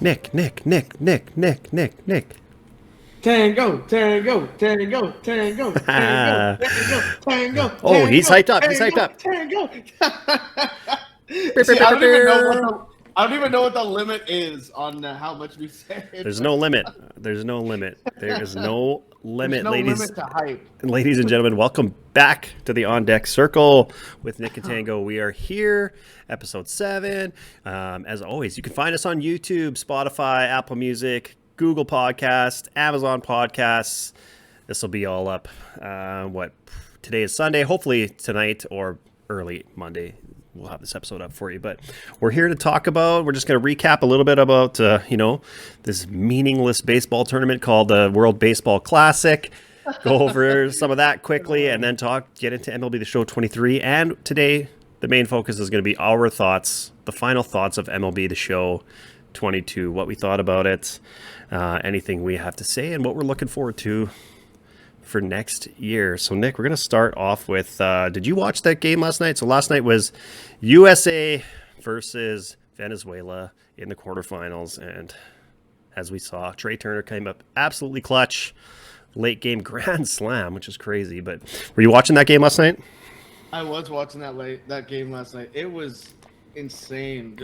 Nick. Tango, tango, tango, tango, tango, tango, tango, Oh, he's tango, hyped up. He's hyped tango, up. tango. See, I don't even know what the limit is on how much we say. There's no limit. There's no limit. There is no limit, There's no ladies. limit to hype. Ladies and gentlemen, welcome back to the On Deck Circle with Nick and Tango. We are here, episode 7. As always, you can find us on YouTube, Spotify, Apple Music, Google Podcasts, Amazon Podcasts. This will be all up. Today is Sunday. Hopefully tonight or early Monday, we'll have this episode up for you. But we're here to talk about, we're just going to recap a little bit about, this meaningless baseball tournament called the World Baseball Classic. Go over some of that quickly and then get into MLB The Show 23. And today, the main focus is going to be our thoughts, the final thoughts of MLB The Show 22, what we thought about it, anything we have to say, and what we're looking forward to for next year. So, Nick, we're going to start off with, did you watch that game last night? So last night was USA versus Venezuela in the quarterfinals. And as we saw, Trey Turner came up absolutely clutch. Late game grand slam, which is crazy. But were you watching that game last night? I was watching that game last night. It was insane.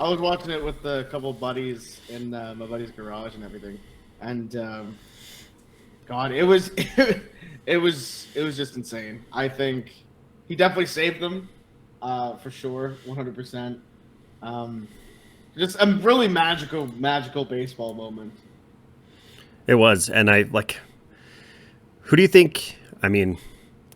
I was watching it with a couple of buddies in my buddy's garage and everything. And God, it was just insane. I think he definitely saved them, for sure, 100%. Just a really magical baseball moment. It was, and who do you think? I mean,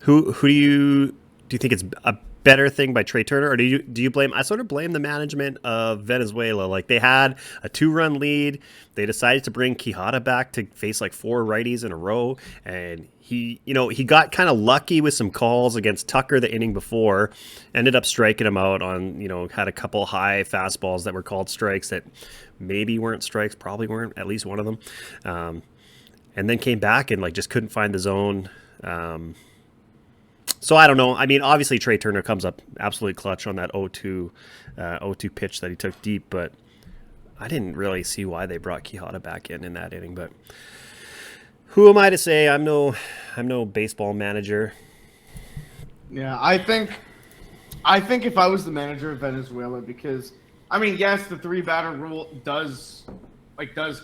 who do you think it's a better thing by Trey Turner, or do you blame? I sort of blame the management of Venezuela. Like, they had a 2-run lead. They decided to bring Quijada back to face 4 righties in a row, and he got kind of lucky with some calls against Tucker the inning before. Ended up striking him out on, had a couple high fastballs that were called strikes that maybe weren't strikes, probably weren't, at least one of them. And then came back and just couldn't find the zone. So I don't know. I mean, obviously Trey Turner comes up absolutely clutch on that 0-2 pitch that he took deep, but I didn't really see why they brought Quijada back in that inning. But who am I to say? I'm no baseball manager. Yeah, I think if I was the manager of Venezuela, because I mean, yes, the 3-batter rule does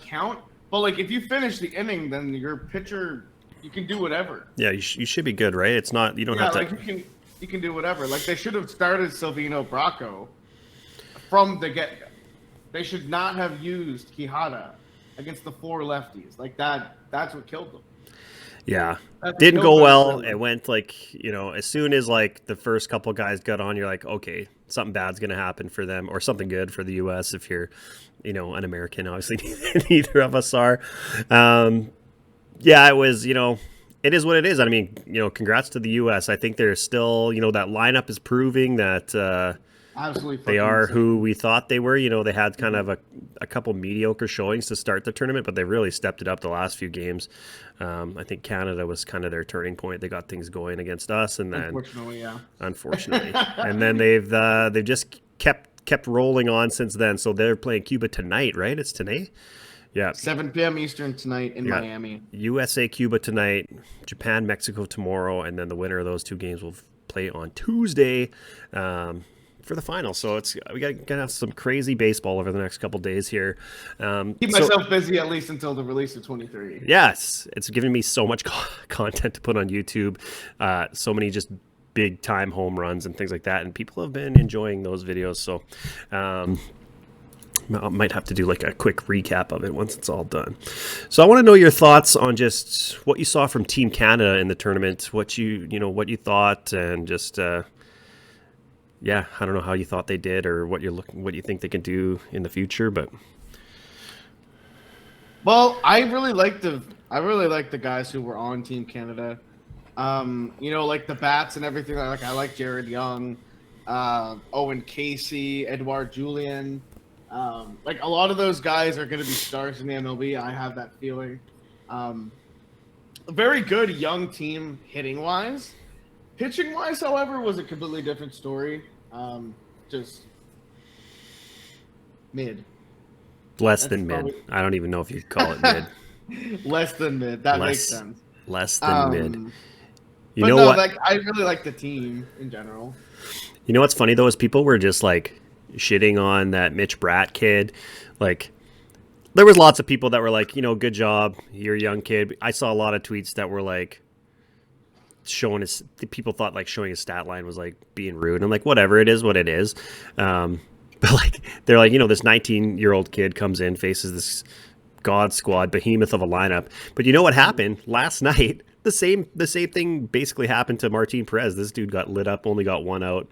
count, but if you finish the inning, then your pitcher, you can do whatever. Yeah, you should be good, right? It's not, you don't have to. You can do whatever. They should have started Silvino Bracco from the get-go. They should not have used Quijada against the 4 lefties. That's what killed them. Yeah, didn't go well. It went as soon as the first couple guys got on, you're like, okay, something bad's gonna happen for them, or something good for the U.S. if you're, an American. Obviously, neither of us are. Yeah, it was, it is what it is. I mean, congrats to the U.S. I think they're still, that lineup is proving that absolutely they are who we thought they were. They had kind of a couple mediocre showings to start the tournament, but they really stepped it up the last few games. I think Canada was kind of their turning point. They got things going against us, and then unfortunately, and then they've just kept rolling on since then. So they're playing Cuba tonight, right? It's tonight. Yeah. 7 p.m. Eastern tonight in Miami. USA, Cuba tonight, Japan, Mexico tomorrow, and then the winner of those 2 games will play on Tuesday for the final. So we got to have some crazy baseball over the next couple days here. Keep myself busy at least until the release of 23. Yes, it's giving me so much content to put on YouTube. So many just big time home runs and things like that, and people have been enjoying those videos. So I might have to do a quick recap of it once it's all done. So I want to know your thoughts on just what you saw from Team Canada in the tournament, what you thought, and just I don't know how you thought they did or what you think they can do in the future. But well, I really like the guys who were on Team Canada. The bats and everything. I like Jared Young, Owen Casey, Edouard Julien. A lot of those guys are going to be stars in the MLB. I have that feeling. A very good young team hitting wise. Pitching wise, however, was a completely different story. Just mid. Less That's than mid. probably I don't even know if you'd call it mid. less than mid. That makes Less, sense. less than mid. Um, You but know no, what? like I really like the team in general. You know what's funny though is people were just like shitting on that Mitch Bratt kid. Like there was lots of people that were like, good job, you're a young kid. I saw a lot of tweets that were like showing his. People thought like showing his stat line was like being rude. I'm like, whatever, it is what it is. But like they're like, this 19-year-old kid comes in, faces this God Squad behemoth of a lineup. But you know what happened last night? The same thing basically happened to Martin Perez. This dude got lit up, only got one out,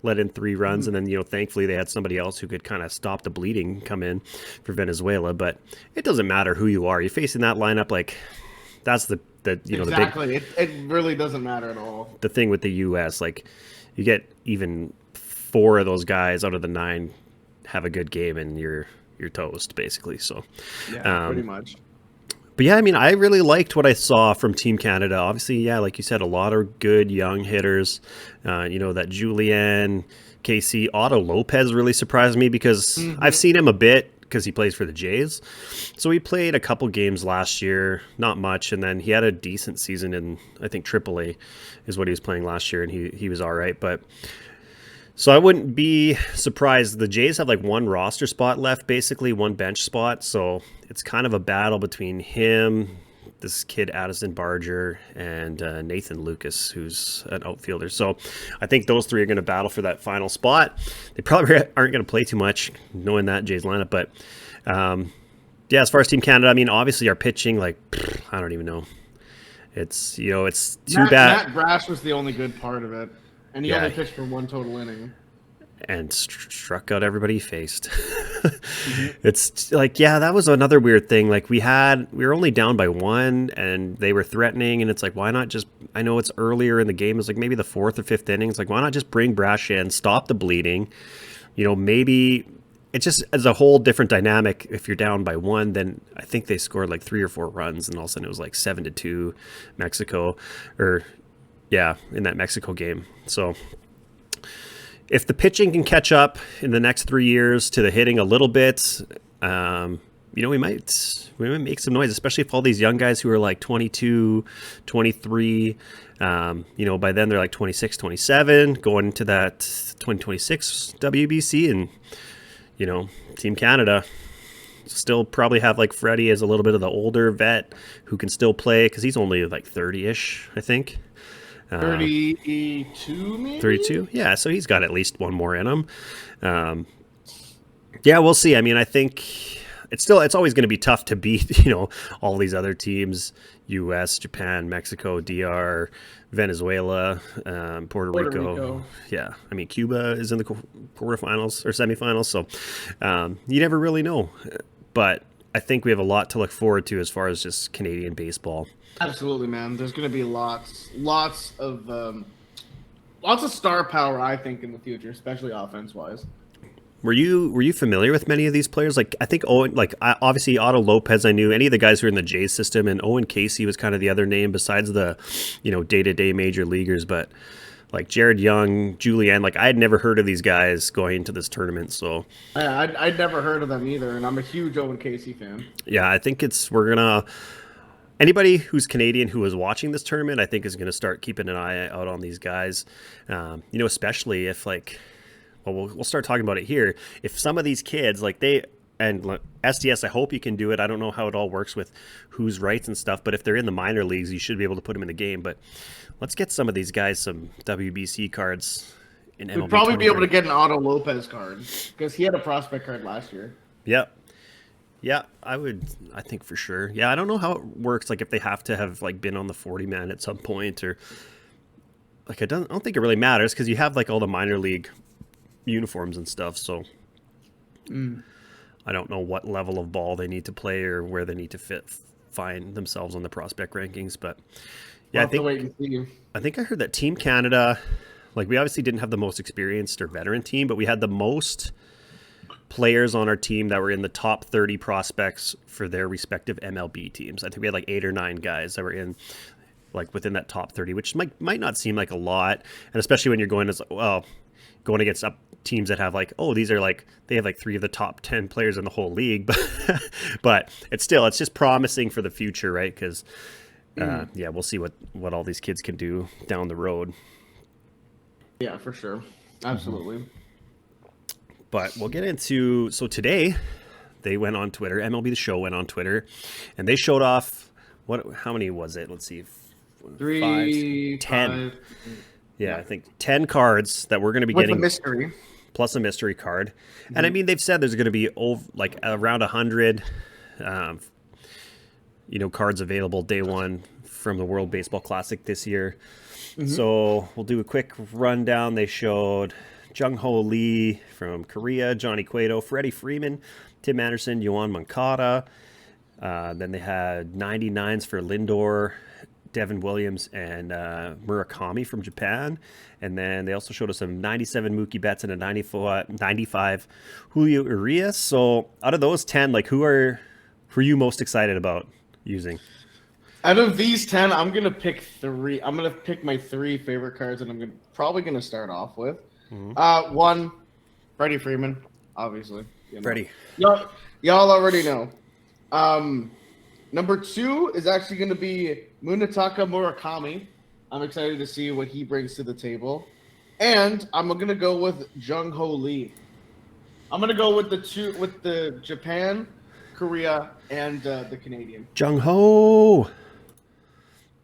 let in 3 runs, and then thankfully they had somebody else who could kind of stop the bleeding come in for Venezuela. But it doesn't matter who you are. You're facing that lineup, like that's the Exactly. It really doesn't matter at all. the thing with the U.S. Like you get even 4 of those guys out of the 9 have a good game, and you're toast basically. So Yeah, pretty much. But yeah, I mean, I really liked what I saw from Team Canada. Obviously, yeah, like you said, a lot of good young hitters. That Julien, KC, Otto Lopez really surprised me because I've seen him a bit because he plays for the Jays. So he played a couple games last year, not much, and then he had a decent season in, I think, AAA is what he was playing last year, and he was all right. But so I wouldn't be surprised. The Jays have like 1 roster spot left, basically 1 bench spot. So it's kind of a battle between him, this kid Addison Barger, and Nathan Lucas, who's an outfielder. So I think those 3 are going to battle for that final spot. They probably aren't going to play too much, knowing that Jays lineup. But yeah, as far as Team Canada, I mean, obviously our pitching, like I don't even know. It's it's too bad. Matt Brash was the only good part of it. And he only pitched for 1 total inning. And struck out everybody he faced. It's like, yeah, that was another weird thing. Like we were only down by 1 and they were threatening. And it's like, why not just, I know it's earlier in the game. It's like maybe the 4th or 5th inning. It's like, why not just bring Brash in, stop the bleeding? Maybe it's just as a whole different dynamic. If you're down by 1, then I think they scored like 3 or 4 runs. And all of a sudden it was like 7-2 Mexico in that Mexico game. So if the pitching can catch up in the next 3 years to the hitting a little bit, we might make some noise, especially if all these young guys who are like 22, 23, by then they're like 26, 27, going into that 2026 WBC, and, Team Canada still probably have like Freddie as a little bit of the older vet who can still play because he's only like 30-ish, I think. 32 maybe? 32? Yeah, so he's got at least 1 more in him. Yeah, we'll see. I mean, I think it's always going to be tough to beat, all these other teams, US, Japan, Mexico, DR, Venezuela, Puerto Rico. Yeah, I mean, Cuba is in the quarterfinals or semifinals, so you never really know. But I think we have a lot to look forward to as far as just Canadian baseball. Absolutely, man. There's going to be lots of star power, I think, in the future, especially offense-wise. Were you familiar with many of these players? Like I think Owen, obviously Otto Lopez, I knew any of the guys who were in the Jays system, and Owen Casey was kind of the other name besides the, day-to-day major leaguers. But like Jared Young, Julien, like I had never heard of these guys going into this tournament. So yeah, I'd never heard of them either, and I'm a huge Owen Casey fan. Yeah, I think anybody who's Canadian who is watching this tournament, I think is going to start keeping an eye out on these guys. Especially if we'll start talking about it here. If some of these kids SDS, I hope you can do it. I don't know how it all works with whose rights and stuff, but if they're in the minor leagues, you should be able to put them in the game. But let's get some of these guys some WBC cards in MLB. We'd probably be able to get an Otto Lopez card because he had a prospect card last year. Yep. Yeah, I think for sure. Yeah, I don't know how it works. Like if they have to have been on the 40-man at some point, or I don't think it really matters because you have all the minor league uniforms and stuff. So I don't know what level of ball they need to play or where they need to find themselves on the prospect rankings. But yeah, I think I heard that Team Canada, we obviously didn't have the most experienced or veteran team, but we had the most players on our team that were in the top 30 prospects for their respective MLB teams. I think we had 8 or 9 guys that were in within that top 30, which might not seem like a lot, and especially when you're going against teams that have like, oh, these are like, they have like 3 of the top 10 players in the whole league, but it's just promising for the future, right? Because yeah, we'll see what all these kids can do down the road. Yeah, for sure, absolutely. But we'll get into, so today they went on Twitter. MLB The Show went on Twitter, and they showed off how many was it? Let's see, 3, 10. 5. Yeah, I think 10 cards that we're going to be With getting. a mystery. Plus a mystery card. And I mean, they've said there's going to be like around 100, cards available day one from the World Baseball Classic this year. So we'll do a quick rundown. They showed Jung-Ho Lee from Korea, Johnny Cueto, Freddie Freeman, Tim Anderson, Yoan Moncada. Then they had 99s for Lindor, Devin Williams, and Murakami from Japan. And then they also showed us some 97 Mookie Betts and a 95 Julio Urias. So out of those 10, like who are you most excited about using? Out of these 10, I'm gonna pick 3. I'm gonna pick my 3 favorite cards, and I'm probably gonna start off with 1, Freddie Freeman, obviously. Freddie. Y'all already know. Number 2 is actually gonna be Munetaka Murakami. I'm excited to see what he brings to the table, and I'm gonna go with Jung-Ho Lee. I'm gonna go with the Japan, Korea, and the Canadian. Jung-Ho.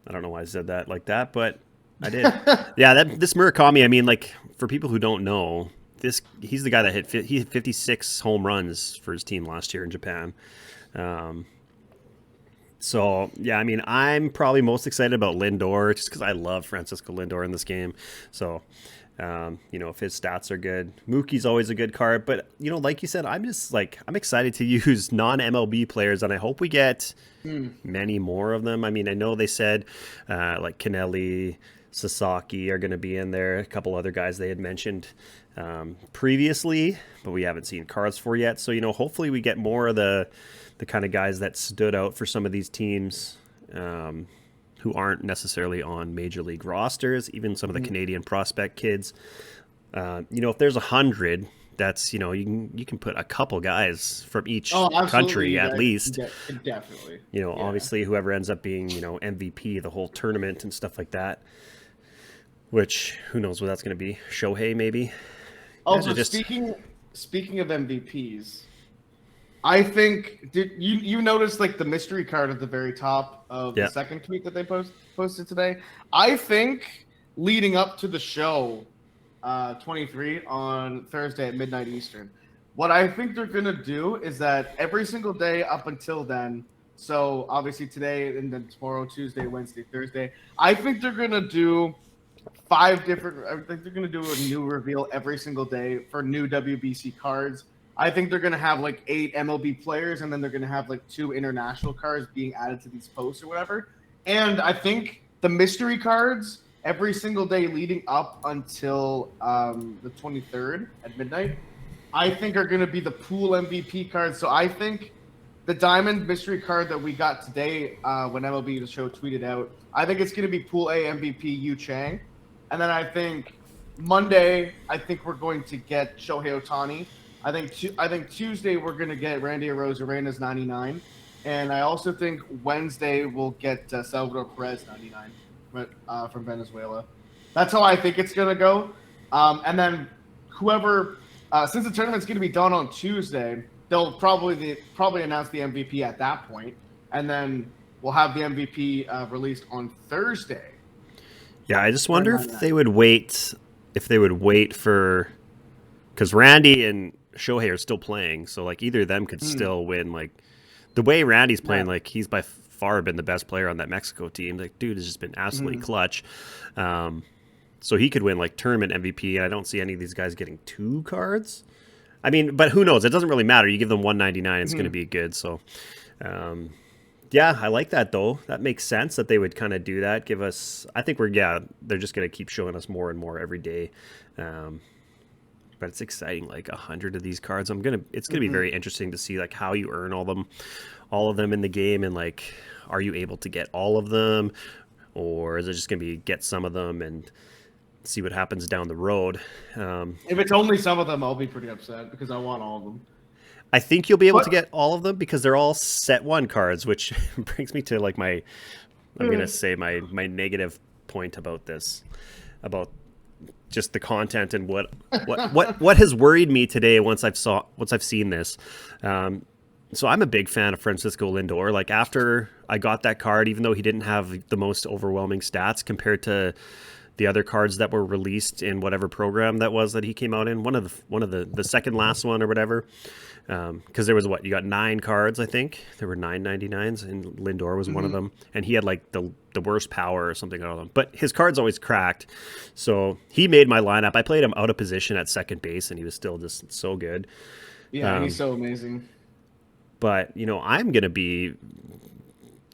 I don't know why I said that like that, but I did. Yeah, this Murakami, I mean, like, for people who don't know, he's the guy that hit 56 home runs for his team last year in Japan. So, yeah, I mean, I'm probably most excited about Lindor just because I love Francisco Lindor in this game. So, if his stats are good. Mookie's always a good card. But, like you said, I'm excited to use non-MLB players, and I hope we get many more of them. I mean, I know they said like Kennelly, Sasaki are going to be in there. A couple other guys they had mentioned previously, but we haven't seen cards for yet. So, hopefully we get more of the kind of guys that stood out for some of these teams who aren't necessarily on major league rosters, even some of the Canadian prospect kids. If there's 100, that's, you can put a couple guys from each country at least. Definitely. Obviously whoever ends up being, MVP the whole tournament and stuff like that, which who knows what that's going to be. Shohei maybe. Also, speaking of MVPs, I think you noticed like the mystery card at the very top of the second tweet that they posted today. I think leading up to the show 23 on Thursday at midnight Eastern, what I think they're gonna do is that every single day up until then, so obviously today and then tomorrow, Tuesday, Wednesday, Thursday, I think they're gonna do 5 different. I think they're gonna do a new reveal every single day for new WBC cards. I think they're going to have like 8 MLB players, and then they're going to have like 2 international cards being added to these posts or whatever. And I think the mystery cards every single day leading up until the 23rd at midnight, I think are going to be the pool MVP cards. So I think the Diamond mystery card that we got today when MLB The Show tweeted out, I think it's going to be pool A MVP Yu Chang. And then I think Monday, I think we're going to get Shohei Ohtani. I think Tuesday we're going to get Randy Arozarena's 99, and I also think Wednesday we'll get Salvador Perez 99 from Venezuela. That's how I think it's going to go. And then whoever, since the tournament's going to be done on Tuesday, they'll probably announce the MVP at that point, and then we'll have the MVP released on Thursday. Yeah, I just wonder if they would wait for, because Randy and Shohei are still playing, so like either of them could still win. Like the way Randy's playing, like he's by far been the best player on that Mexico team. Like dude has just been absolutely clutch. So he could win like tournament MVP, and I don't see any of these guys getting 2 cards. I mean, but who knows? It doesn't really matter. You give them 199, it's going to be good. So yeah, I like that though. That makes sense that they would kind of do that. Give us, I think they're just going to keep showing us more and more every day. But it's exciting, like 100 of these cards. It's gonna be very interesting to see like how you earn all of them in the game, and like, are you able to get all of them, or is it just gonna be get some of them? And see what happens down the road. If it's only some of them, I'll be pretty upset because I want all of them. I think you'll be able What? to get all of them because they're all set one cards, which brings me to like I'm gonna say my negative point about this, about just the content and what has worried me today once I've seen this. So I'm a big fan of Francisco Lindor. Like after I got that card, even though he didn't have the most overwhelming stats compared to the other cards that were released in whatever program that was that he came out in, one of the second last one or whatever. Because there was you got 9 cards, I think there were 999s, and Lindor was one of them, and he had like the worst power or something out of them. But his cards always cracked, so he made my lineup. I played him out of position at second base, and he was still just so good. Yeah, he's so amazing. But I'm gonna be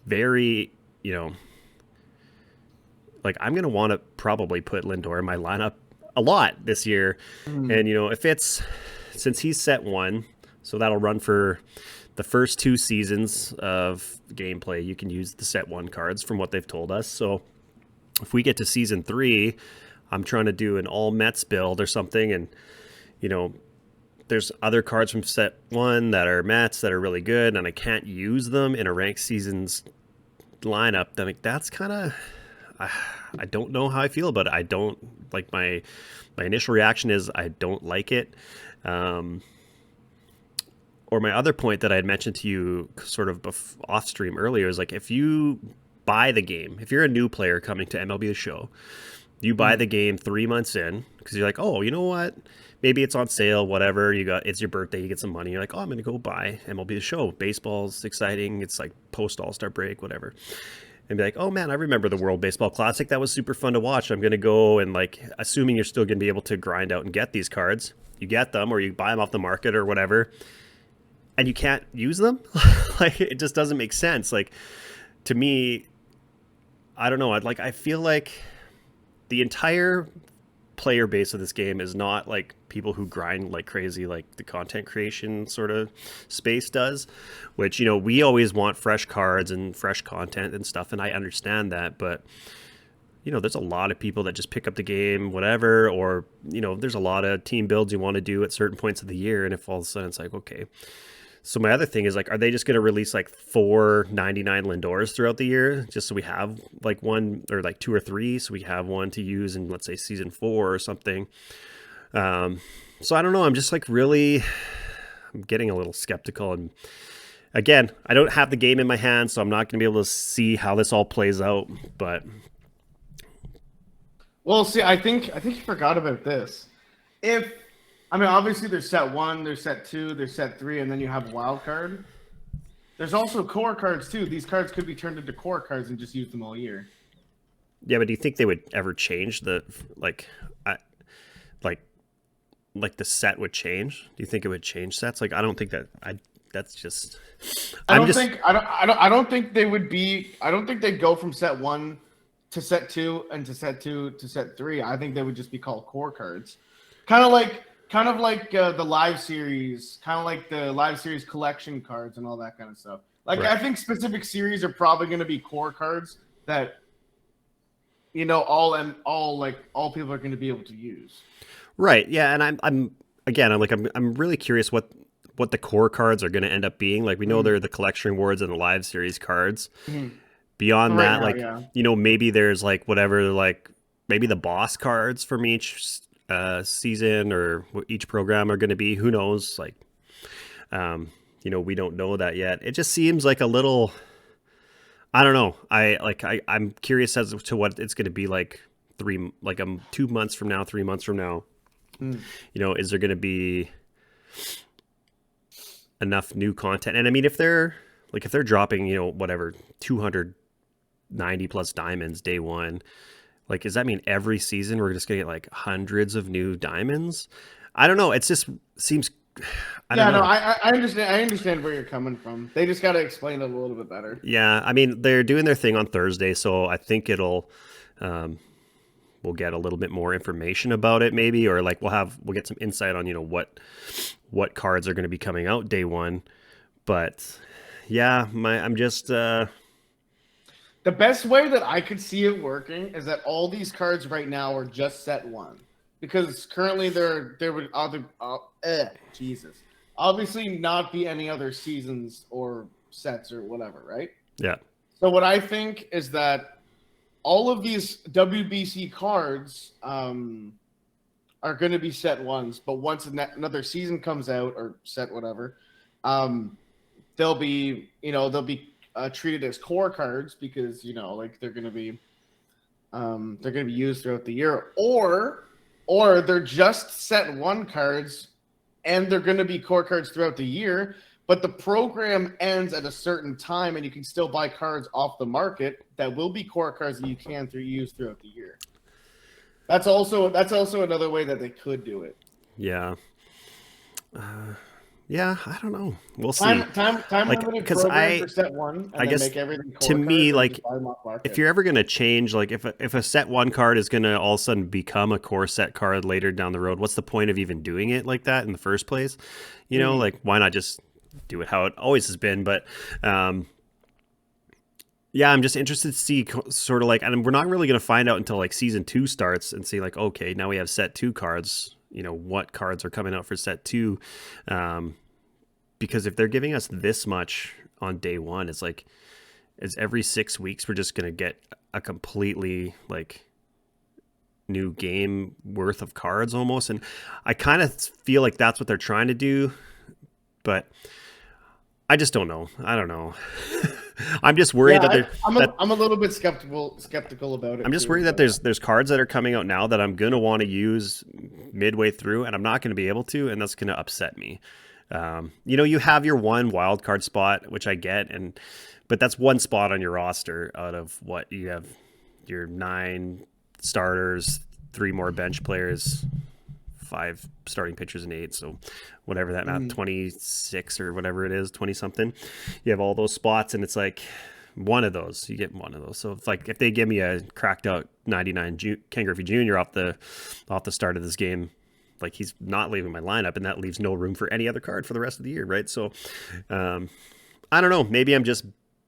very like I'm gonna want to probably put Lindor in my lineup a lot this year, and if it's since he's set 1. So that'll run for the first 2 seasons of gameplay. You can use the set 1 cards from what they've told us. So if we get to season 3, I'm trying to do an all Mets build or something. And, there's other cards from set 1 that are Mets that are really good, and I can't use them in a ranked seasons lineup. Then that's kind of, I don't know how I feel about it. I don't like my initial reaction is I don't like it. Or my other point that I had mentioned to you sort of off stream earlier is like if you buy the game, if you're a new player coming to MLB The Show, you buy the game 3 months in because you're like, oh, you know what? Maybe it's on sale, whatever. It's your birthday, you get some money. You're like, oh, I'm going to go buy MLB The Show. Baseball's exciting. It's like post All-Star break, whatever. And be like, oh man, I remember the World Baseball Classic. That was super fun to watch. I'm going to go and assuming you're still going to be able to grind out and get these cards, you get them or you buy them off the market or whatever. And you can't use them? It just doesn't make sense. To me, I don't know. I feel like the entire player base of this game is not like people who grind like crazy, like the content creation sort of space does, which, we always want fresh cards and fresh content and stuff. And I understand that, but there's a lot of people that just pick up the game, whatever, or, there's a lot of team builds you want to do at certain points of the year. And if all of a sudden it's like, okay. So my other thing is are they just going to release 499 Lindors throughout the year just so we have one or 2 or 3 so we have one to use in let's say season 4 or something. So I don't know. I'm just I'm getting a little skeptical. And again, I don't have the game in my hand, so I'm not going to be able to see how this all plays out. But well, see, I think you forgot about this. Obviously there's set 1, there's set 2, there's set 3, and then you have wild card. There's also core cards too. These cards could be turned into core cards and just use them all year. Yeah, but do you think they would ever change the the set would change? Do you think it would change sets? I don't think that. That's just. I don't think they would be. I don't think they'd go from set 1 to set 2 and to set 2 to set 3. I think they would just be called core cards. Kind of like the live series, kind of like the live series collection cards and all that kind of stuff. Right. I think specific series are probably going to be core cards that all people are going to be able to use. Right. Yeah, and I'm really curious what the core cards are going to end up being. We know they're the collection rewards and the live series cards. Mm-hmm. Beyond that, maybe there's maybe the boss cards from each season or each program are going to be. Who knows? We don't know that yet. It just seems like a little. I don't know. I'm curious as to what it's going to be 2 months from now, 3 months from now. Is there going to be enough new content? And if they're dropping, 290 plus diamonds day one, does that mean every season we're just going to get hundreds of new diamonds? I don't know. It just seems. I understand. I understand where you're coming from. They just got to explain it a little bit better. Yeah, they're doing their thing on Thursday, so I think it'll. We'll get a little bit more information about it, maybe, or we'll get some insight on what cards are going to be coming out day one. But yeah, I'm just. The best way that I could see it working is that all these cards right now are just set one, because currently there would Jesus, obviously not be any other seasons or sets or whatever, right? Yeah. So what I think is that all of these WBC cards are going to be set ones, but once another season comes out or set whatever, they'll be treated as core cards because like they're going to be used throughout the year, or they're just set one cards and they're going to be core cards throughout the year, but the program ends at a certain time and you can still buy cards off the market that will be core cards that you can use throughout the year. That's also another way that they could do it. Yeah. Yeah, I don't know. We'll see. Time like, limited program for set one, and I then guess make everything core to me, cards like, buy them off market. if you're ever going to change, like if a set one card is going to all of a sudden become a core set card later down the road, what's the point of even doing it like that in the first place? Like, why not just do it how it always has been? But yeah, I'm just interested to see sort of like, and we're not really going to find out until like season 2 starts and see like, okay, now we have set 2 cards, what cards are coming out for set 2. Because if they're giving us this much on day 1, it's like, is every 6 weeks we're just going to get a completely like new game worth of cards almost. And I kind of feel like that's what they're trying to do, but I just don't know. I don't know. I'm just worried I'm a little bit skeptical about it. I'm just worried that there's cards that are coming out now that I'm going to want to use midway through and I'm not going to be able to, and that's going to upset me. You have your one wild card spot, which I get, but that's one spot on your roster out of what you have, your 9 starters, 3 more bench players, 5 starting pitchers, and 8. So whatever that math, 26 or whatever it is, 20 something. You have all those spots, and it's like one of those. You get one of those. So it's like if they give me a cracked out 99 Ken Griffey Jr. off the start of this game, like he's not leaving my lineup, and that leaves no room for any other card for the rest of the year, right? So I don't know. Maybe I'm just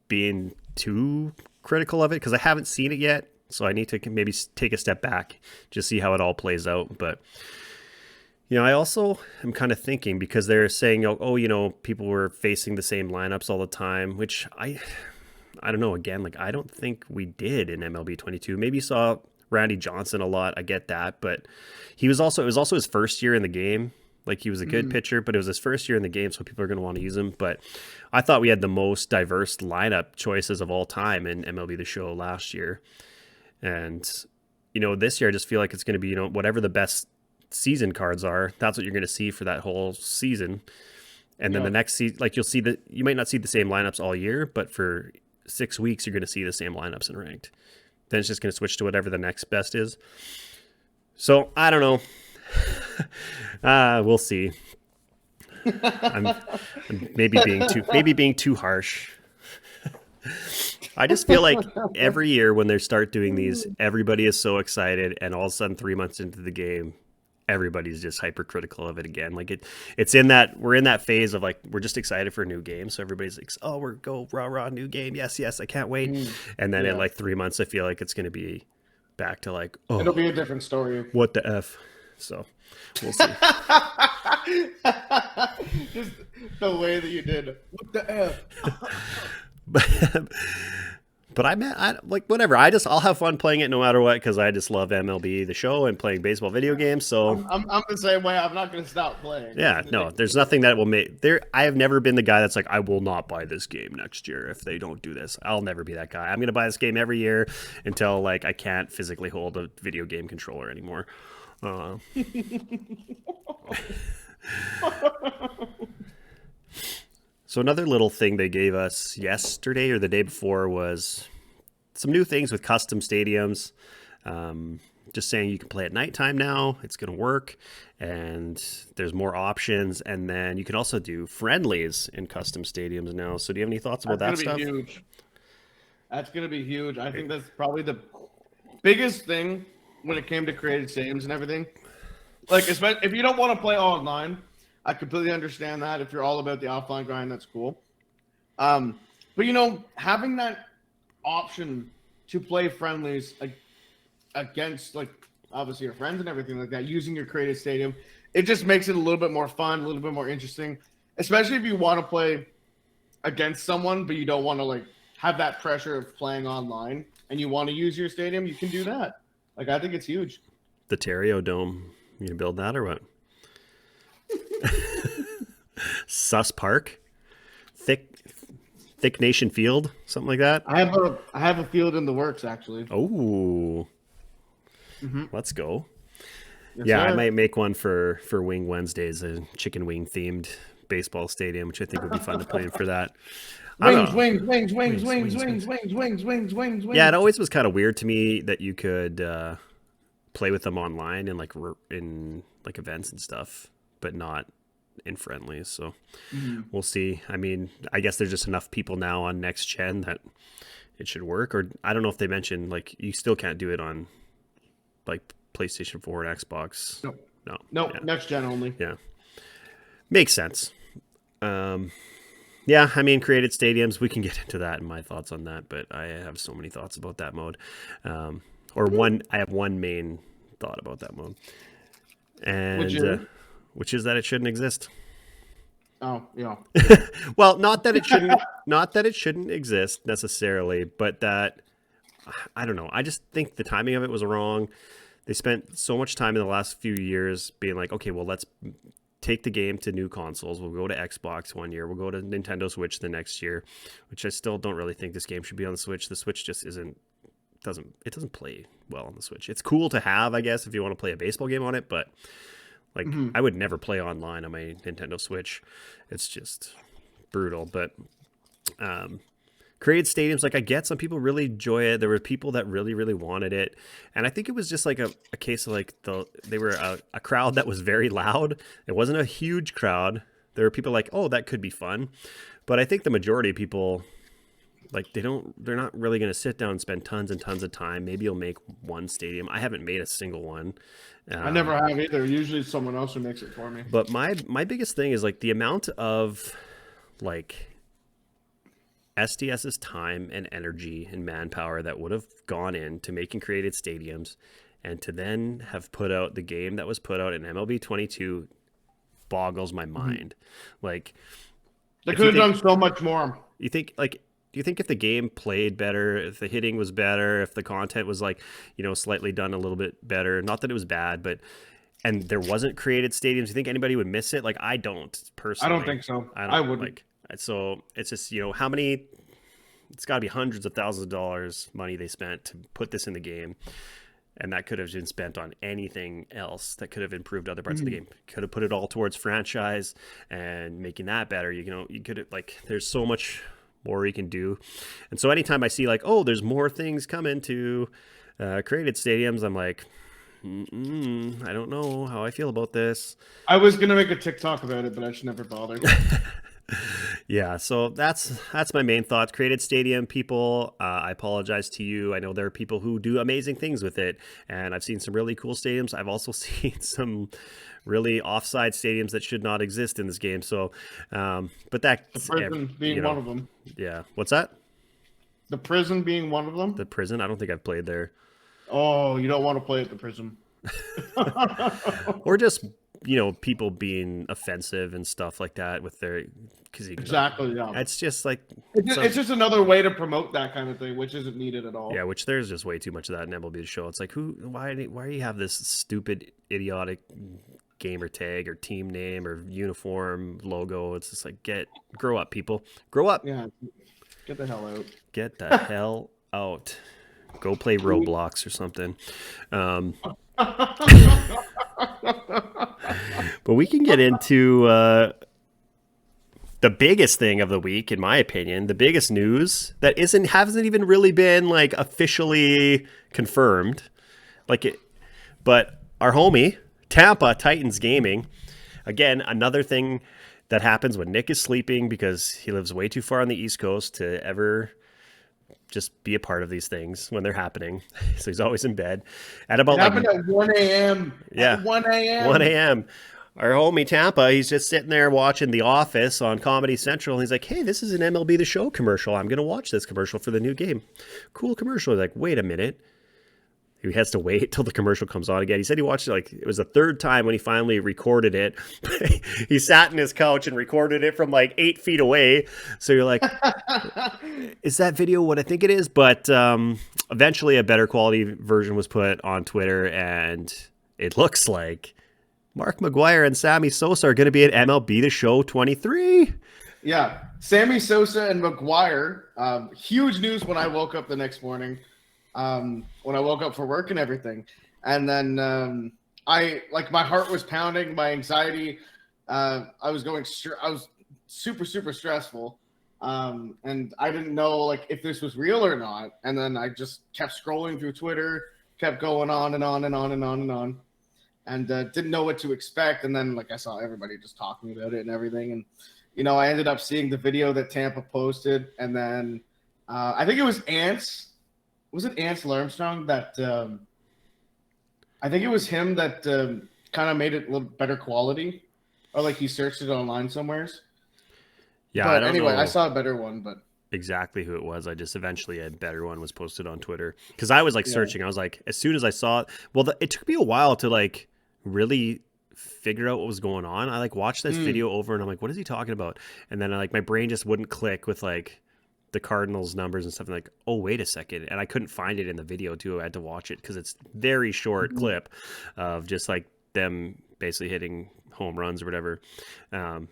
being too critical of it because I haven't seen it yet. So I need to maybe take a step back, just see how it all plays out. But I also am kind of thinking, because they're saying, people were facing the same lineups all the time, which I don't know. Again, like I don't think we did in MLB 22. Maybe saw Randy Johnson a lot. I get that, but it was also his first year in the game. Like he was a good pitcher, but it was his first year in the game, so people are going to want to use him. But I thought we had the most diverse lineup choices of all time in MLB The Show last year. And, this year I just feel like it's going to be, whatever the best season cards are, that's what you're going to see for that whole season. And then the next season, like you might not see the same lineups all year, but for 6 weeks, you're going to see the same lineups in ranked. Then it's just going to switch to whatever the next best is. So I don't know. We'll see. I'm maybe being too harsh. I just feel like every year when they start doing these, everybody is so excited, and all of a sudden 3 months into the game, everybody's just hypercritical of it again. Like we're in that phase of like, we're just excited for a new game. So everybody's like, oh, we're go rah, new game. Yes. I can't wait. And then in like 3 months, I feel like it's going to be back to like, oh, it'll be a different story. What the F? So we'll see. Just the way that you did. What the F? But I like whatever. I'll have fun playing it no matter what, because I just love MLB The Show and playing baseball video games. So I'm the same way. I'm not going to stop playing. Yeah, no, there's nothing that will make there. I have never been the guy that's like, I will not buy this game next year if they don't do this. I'll never be that guy. I'm going to buy this game every year until like I can't physically hold a video game controller anymore. So another little thing they gave us yesterday or the day before was some new things with custom stadiums. Just saying you can play at nighttime now. It's going to work, and there's more options. And then you can also do friendlies in custom stadiums now. So do you have any thoughts about that stuff? Huge. That's going to be huge. I think that's probably the biggest thing when it came to created stadiums and everything. Like, if you don't want to play online, I completely understand that. If you're all about the offline grind, that's cool. But having that option to play friendlies against like obviously your friends and everything like that using your created stadium. It just makes it a little bit more fun, a little bit more interesting, especially if you want to play against someone, but you don't want to like have that pressure of playing online and you want to use your stadium. You can do that. Like, I think it's huge. The Terrio Dome, you gonna build that or what? Sus Park, Thick Nation Field, something like that. I have a field in the works actually. Oh, let's go. Yes, Yeah, sir. I might make one for Wing Wednesdays, a chicken wing themed baseball stadium, which I think would be fun to play in for that. I don't know. Wings. Yeah, it always was kind of weird to me that you could play with them online and in events and stuff, but not in friendlies. So we'll see. I mean, I guess there's just enough people now on next gen that it should work. Or I don't know if they mentioned like you still can't do it on like PlayStation 4 and Xbox. No, Yeah. next gen only. Yeah, makes sense. Yeah, I mean, created stadiums, we can get into that and my thoughts on that, but I have so many thoughts about that mode. I have one main thought about that mode, and which is that it shouldn't exist. Oh, yeah. Well, not that it shouldn't exist necessarily, but that I don't know. I just think the timing of it was wrong. They spent so much time in the last few years being like, okay, well, let's take the game to new consoles. We'll go to Xbox one year. We'll go to Nintendo Switch the next year, which I still don't really think this game should be on the Switch. The Switch just doesn't play well on the Switch. It's cool to have, I guess, if you want to play a baseball game on it, but like I would never play online on my Nintendo Switch. It's just brutal. But created stadiums, like I get some people really enjoy it. There were people that really, really wanted it. And I think it was just like a case of like they were a crowd that was very loud. It wasn't a huge crowd. There were people like, oh, that could be fun. But I think the majority of people, like they're not really going to sit down and spend tons and tons of time. Maybe you'll make one stadium. I haven't made a single one. I never have either. Usually it's someone else who makes it for me. But my biggest thing is like the amount of like SDS's time and energy and manpower that would have gone into making created stadiums and to then have put out the game that was put out in MLB 22 boggles my mind. Like they could have done so much more. You think like, do you think if the game played better, if the hitting was better, if the content was like, slightly done a little bit better, not that it was bad, but, and there wasn't created stadiums, you think anybody would miss it? Like, I don't personally. I don't think so. I wouldn't. Like, so it's just, how many, it's got to be hundreds of thousands of dollars money they spent to put this in the game. And that could have been spent on anything else that could have improved other parts of the game. Could have put it all towards franchise and making that better. You could have, like, there's so much more you can do. And so anytime I see like, oh, there's more things coming to created stadiums, I'm like, I don't know how I feel about this. I was going to make a TikTok about it, but I should never bother. Yeah, so that's my main thought. Created stadium people, I apologize to you. I know there are people who do amazing things with it, and I've seen some really cool stadiums. I've also seen some really offside stadiums that should not exist in this game. So, but that The prison being one of them. Yeah, what's that? The prison being one of them. The prison? I don't think I've played there. Oh, you don't want to play at the prison. Or just people being offensive and stuff like that with their exactly. Yeah, it's just like it's just another way to promote that kind of thing, which isn't needed at all. Yeah, which there's just way too much of that in MLB The Show. It's like why do you have this stupid idiotic gamer tag or team name or uniform logo? It's just like grow up, people, grow up. Yeah, get the hell out. Get the hell out. Go play Roblox or something. But we can get into the biggest thing of the week, in my opinion, the biggest news that hasn't even really been like officially confirmed, but our homie Tampa Titans Gaming, again, another thing that happens when Nick is sleeping because he lives way too far on the East Coast to ever just be a part of these things when they're happening. So he's always in bed at about at 1 a.m. Yeah. At 1 a.m. 1 a.m. our homie Tampa, he's just sitting there watching The Office on Comedy Central. And he's like, hey, this is an MLB The Show commercial. I'm going to watch this commercial for the new game. Cool commercial. He's like, wait a minute. He has to wait till the commercial comes on again. He said he watched it like it was the third time when he finally recorded it. He sat in his couch and recorded it from like 8 feet away. So you're like, is that video what I think it is? But eventually a better quality version was put on Twitter, and it looks like Mark McGwire and Sammy Sosa are going to be at MLB The Show 23. Yeah, Sammy Sosa and McGwire. Huge news when I woke up the next morning. When I woke up for work and everything. And then my heart was pounding, my anxiety, I was super, super stressful. And I didn't know like if this was real or not. And then I just kept scrolling through Twitter, kept going on and on and on and on and on. And didn't know what to expect. And then like I saw everybody just talking about it and everything. And, you know, I ended up seeing the video that Tampa posted. And then I think it was Ants. Was it Ansel Armstrong that I think it was him that kind of made it a little better quality, or like he searched it online somewheres. Yeah, but I don't anyway, know I saw a better one, but exactly who it was. I just eventually a better one was posted on Twitter because I was like searching. I was like, as soon as I saw it, well, it took me a while to like really figure out what was going on. I like watched this video over and I'm like, what is he talking about? And then like my brain just wouldn't click with like the Cardinals numbers and stuff. Like, oh, wait a second. And I couldn't find it in the video too. I had to watch it because it's very short clip of just like them basically hitting home runs or whatever. And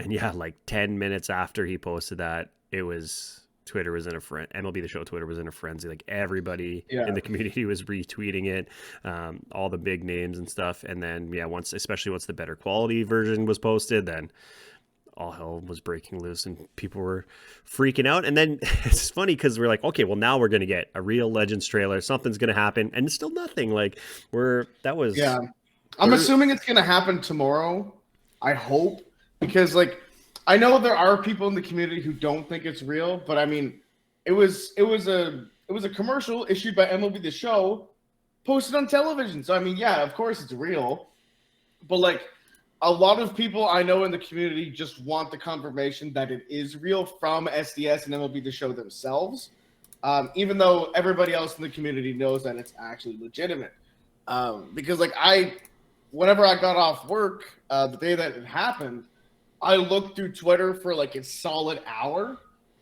yeah, like 10 minutes after he posted that, Twitter was in a MLB The Show Twitter was in a frenzy. Like everybody in the community was retweeting it, all the big names and stuff. And then, especially once the better quality version was posted, then all hell was breaking loose and people were freaking out. And then it's funny because we're like, okay, well now we're going to get a real Legends trailer. Something's going to happen. And it's still nothing. Like I'm assuming it's going to happen tomorrow. I hope, because like, I know there are people in the community who don't think it's real, but I mean, it was a commercial issued by MLB The Show posted on television. So I mean, yeah, of course it's real, but like, a lot of people I know in the community just want the confirmation that it is real from SDS and MLB The Show themselves, even though everybody else in the community knows that it's actually legitimate. Because like whenever I got off work the day that it happened, I looked through Twitter for like a solid hour,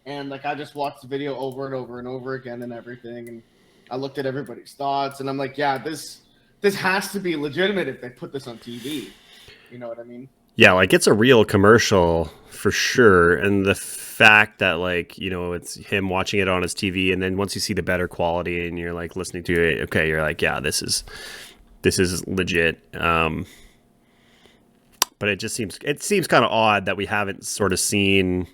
and like I just watched the video over and over and over again and everything, and I looked at everybody's thoughts, and I'm like, yeah, this has to be legitimate if they put this on TV. You know what I mean? Yeah, like it's a real commercial for sure. And the fact that like, you know, it's him watching it on his TV, and then once you see the better quality and you're like listening to it, okay, you're like, yeah, this is legit. But it seems kind of odd that we haven't sort of seen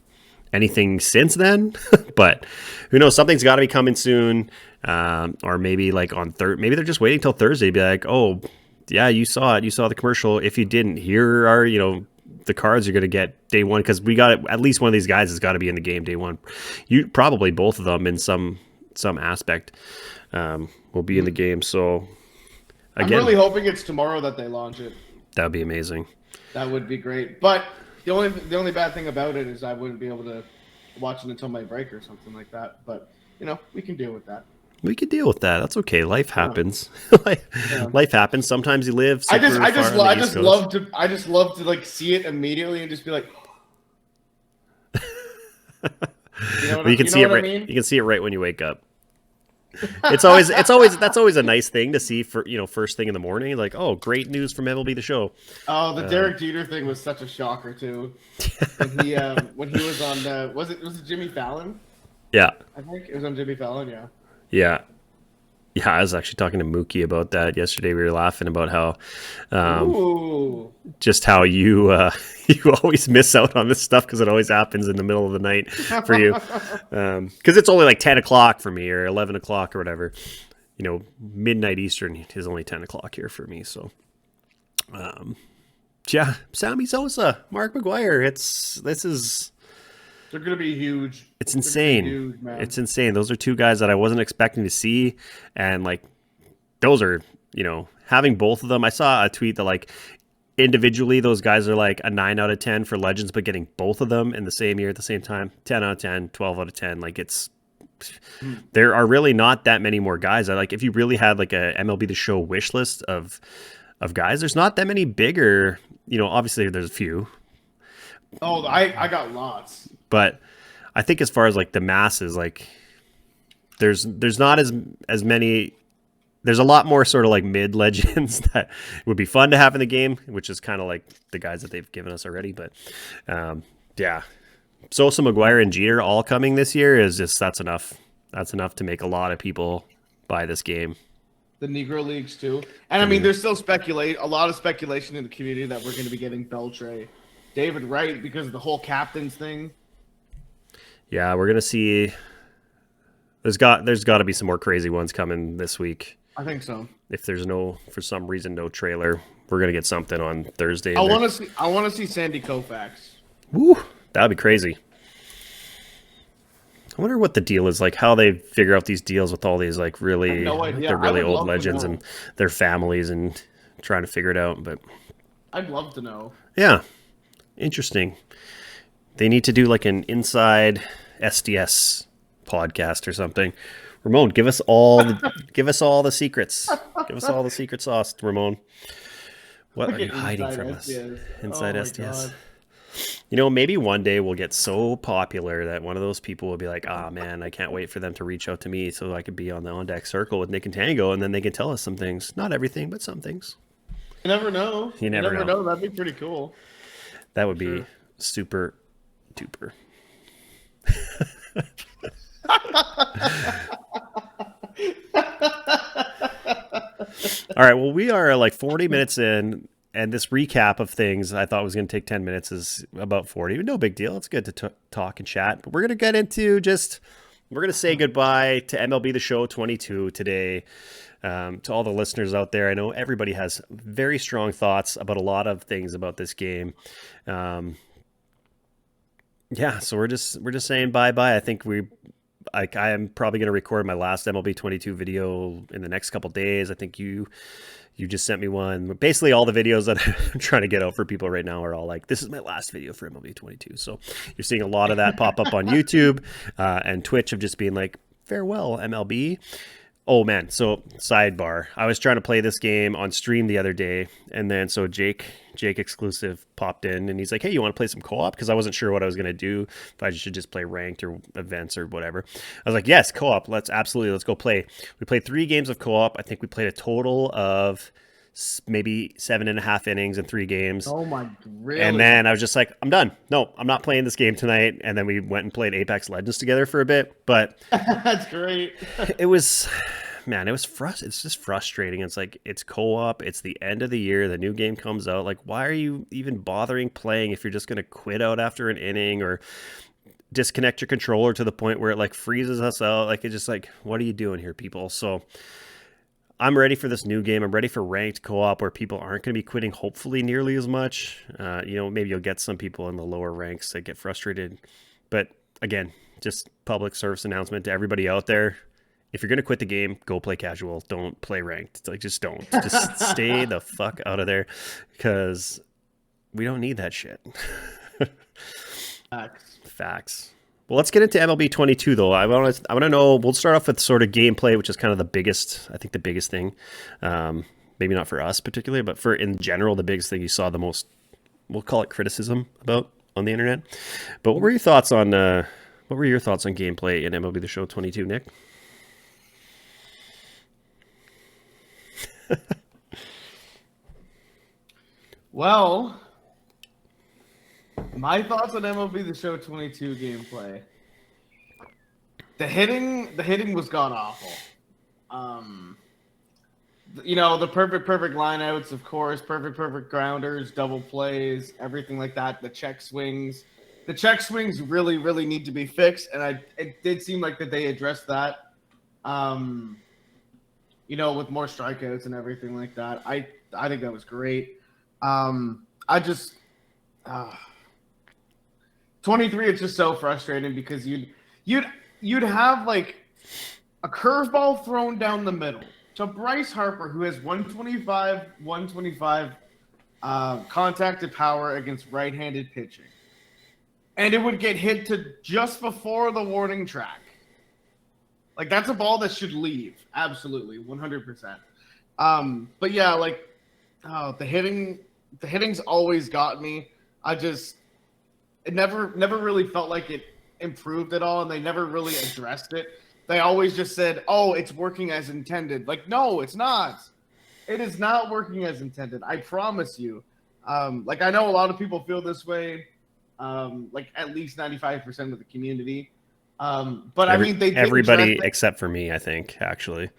anything since then. But who knows? Something's got to be coming soon. Or maybe like maybe they're just waiting till Thursday to be like, oh, yeah, you saw it. You saw the commercial. If you didn't, here are, you know, the cards you're going to get day one, because we got at least one of these guys has got to be in the game day one. You probably both of them in some aspect will be in the game. So again, I'm really hoping it's tomorrow that they launch it. That would be amazing. That would be great. But the only bad thing about it is I wouldn't be able to watch it until my break or something like that. But you know, we can deal with that. We could deal with that. That's okay. Life happens. Life happens. Sometimes you live. I just love to like see it immediately and just be like, you can see it right. You can see it right when you wake up. That's always a nice thing to see for, you know, first thing in the morning. Like, oh, great news from MLB The Show. Oh, the Derek Jeter thing was such a shocker too. when he was on was it Jimmy Fallon? Yeah, I think it was on Jimmy Fallon. Yeah. Yeah. Yeah, I was actually talking to Mookie about that yesterday. We were laughing about how just how you you always miss out on this stuff because it always happens in the middle of the night for you. Because it's only like 10 o'clock for me or 11 o'clock or whatever. You know, midnight Eastern is only 10 o'clock here for me. So, yeah, Sammy Sosa, Mark McGwire. They're going to be huge. It's insane. Huge, it's insane. Those are two guys that I wasn't expecting to see. And like, those are, you know, having both of them. I saw a tweet that like, individually, those guys are like a 9 out of 10 for Legends, but getting both of them in the same year at the same time, 10 out of 10, 12 out of 10, like there are really not that many more guys. I like if you really had like a MLB The Show wish list of guys, there's not that many bigger, obviously there's a few. Oh, I got lots. But I think as far as like the masses, like there's not as many. There's a lot more sort of like mid legends that would be fun to have in the game, which is kind of like the guys that they've given us already. But yeah, Sosa, McGuire, and Jeter all coming this year is just that's enough. That's enough to make a lot of people buy this game. The Negro Leagues too, and I mean, there's still a lot of speculation in the community that we're going to be getting Beltre, David Wright because of the whole captains thing. Yeah, we're gonna see. There's got to be some more crazy ones coming this week. I think so. If there's for some reason, no trailer, we're gonna get something on Thursday. I want to see Sandy Koufax. Woo, that'd be crazy. I wonder what the deal is, like how they figure out these deals with all these like really, they're really old legends and their families and trying to figure it out. But I'd love to know. Yeah, interesting. They need to do like an inside SDS podcast or something. Ramon, give us all the secrets. Give us all the secret sauce, Ramon. What are you hiding from us? Inside SDS. God. Maybe one day we'll get so popular that one of those people will be like, "Ah, man, I can't wait for them to reach out to me so I could be on the On Deck Circle with Nick and Tango, and then they can tell us some things. Not everything, but some things." You never know. You never know. That'd be pretty cool. That would be super duper. All right, well, we are like 40 minutes in, and this recap of things I thought was going to take 10 minutes is about 40. No big deal. It's good to talk and chat. But we're going to get into we're going to say goodbye to MLB The Show 22 today. To all the listeners out there, I know everybody has very strong thoughts about a lot of things about this game. Yeah, so we're just saying bye-bye. I think I am probably going to record my last MLB 22 video in the next couple days. I think you just sent me one. Basically, all the videos that I'm trying to get out for people right now are all like, this is my last video for MLB 22. So you're seeing a lot of that pop up on YouTube and Twitch of just being like, farewell, MLB. Oh, man. So sidebar. I was trying to play this game on stream the other day. And then so Jake Exclusive popped in and he's like, hey, you want to play some co-op? Because I wasn't sure what I was going to do. If I should just play ranked or events or whatever. I was like, yes, co-op. Let's go play. We played 3 games of co-op. I think we played a total of maybe 7.5 innings in 3 games. Oh my, really? And then I was just like, I'm done. No, I'm not playing this game tonight. And then we went and played Apex Legends together for a bit. But that's great. It was it's just frustrating. It's like, it's co-op. It's the end of the year. The new game comes out. Like, why are you even bothering playing if you're just going to quit out after an inning or disconnect your controller to the point where it like freezes us out? Like, it's just like, what are you doing here, people? So I'm ready for this new game. I'm ready for ranked co-op where people aren't going to be quitting, hopefully nearly as much. Maybe you'll get some people in the lower ranks that get frustrated. But again, just public service announcement to everybody out there. If you're going to quit the game, go play casual. Don't play ranked. It's like, just don't. Just stay the fuck out of there because we don't need that shit. Facts. Well, let's get into MLB 22 though. I want to know. We'll start off with sort of gameplay, which is kind of the biggest thing. Maybe not for us particularly, but for in general, the biggest thing you saw the most. We'll call it criticism about on the internet. But what were your thoughts on gameplay in MLB The Show 22, Nick? Well, my thoughts on MLB The Show 22 gameplay. The hitting was god awful. The perfect lineouts, of course, perfect grounders, double plays, everything like that. The check swings really, really need to be fixed, and it did seem like that they addressed that. With more strikeouts and everything like that. I think that was great. 23, it's just so frustrating because you'd have like a curveball thrown down the middle to Bryce Harper, who has 125 contacted power against right-handed pitching, and it would get hit to just before the warning track. Like that's a ball that should leave, absolutely, 100%. But yeah, like the hitting's always got me. It never really felt like it improved at all, and they never really addressed it. They always just said, "Oh, it's working as intended." Like, no, it's not. It is not working as intended. I promise you. Like I know a lot of people feel this way. Like at least 95% of the community. But I mean, they did everybody except for me, I think, actually.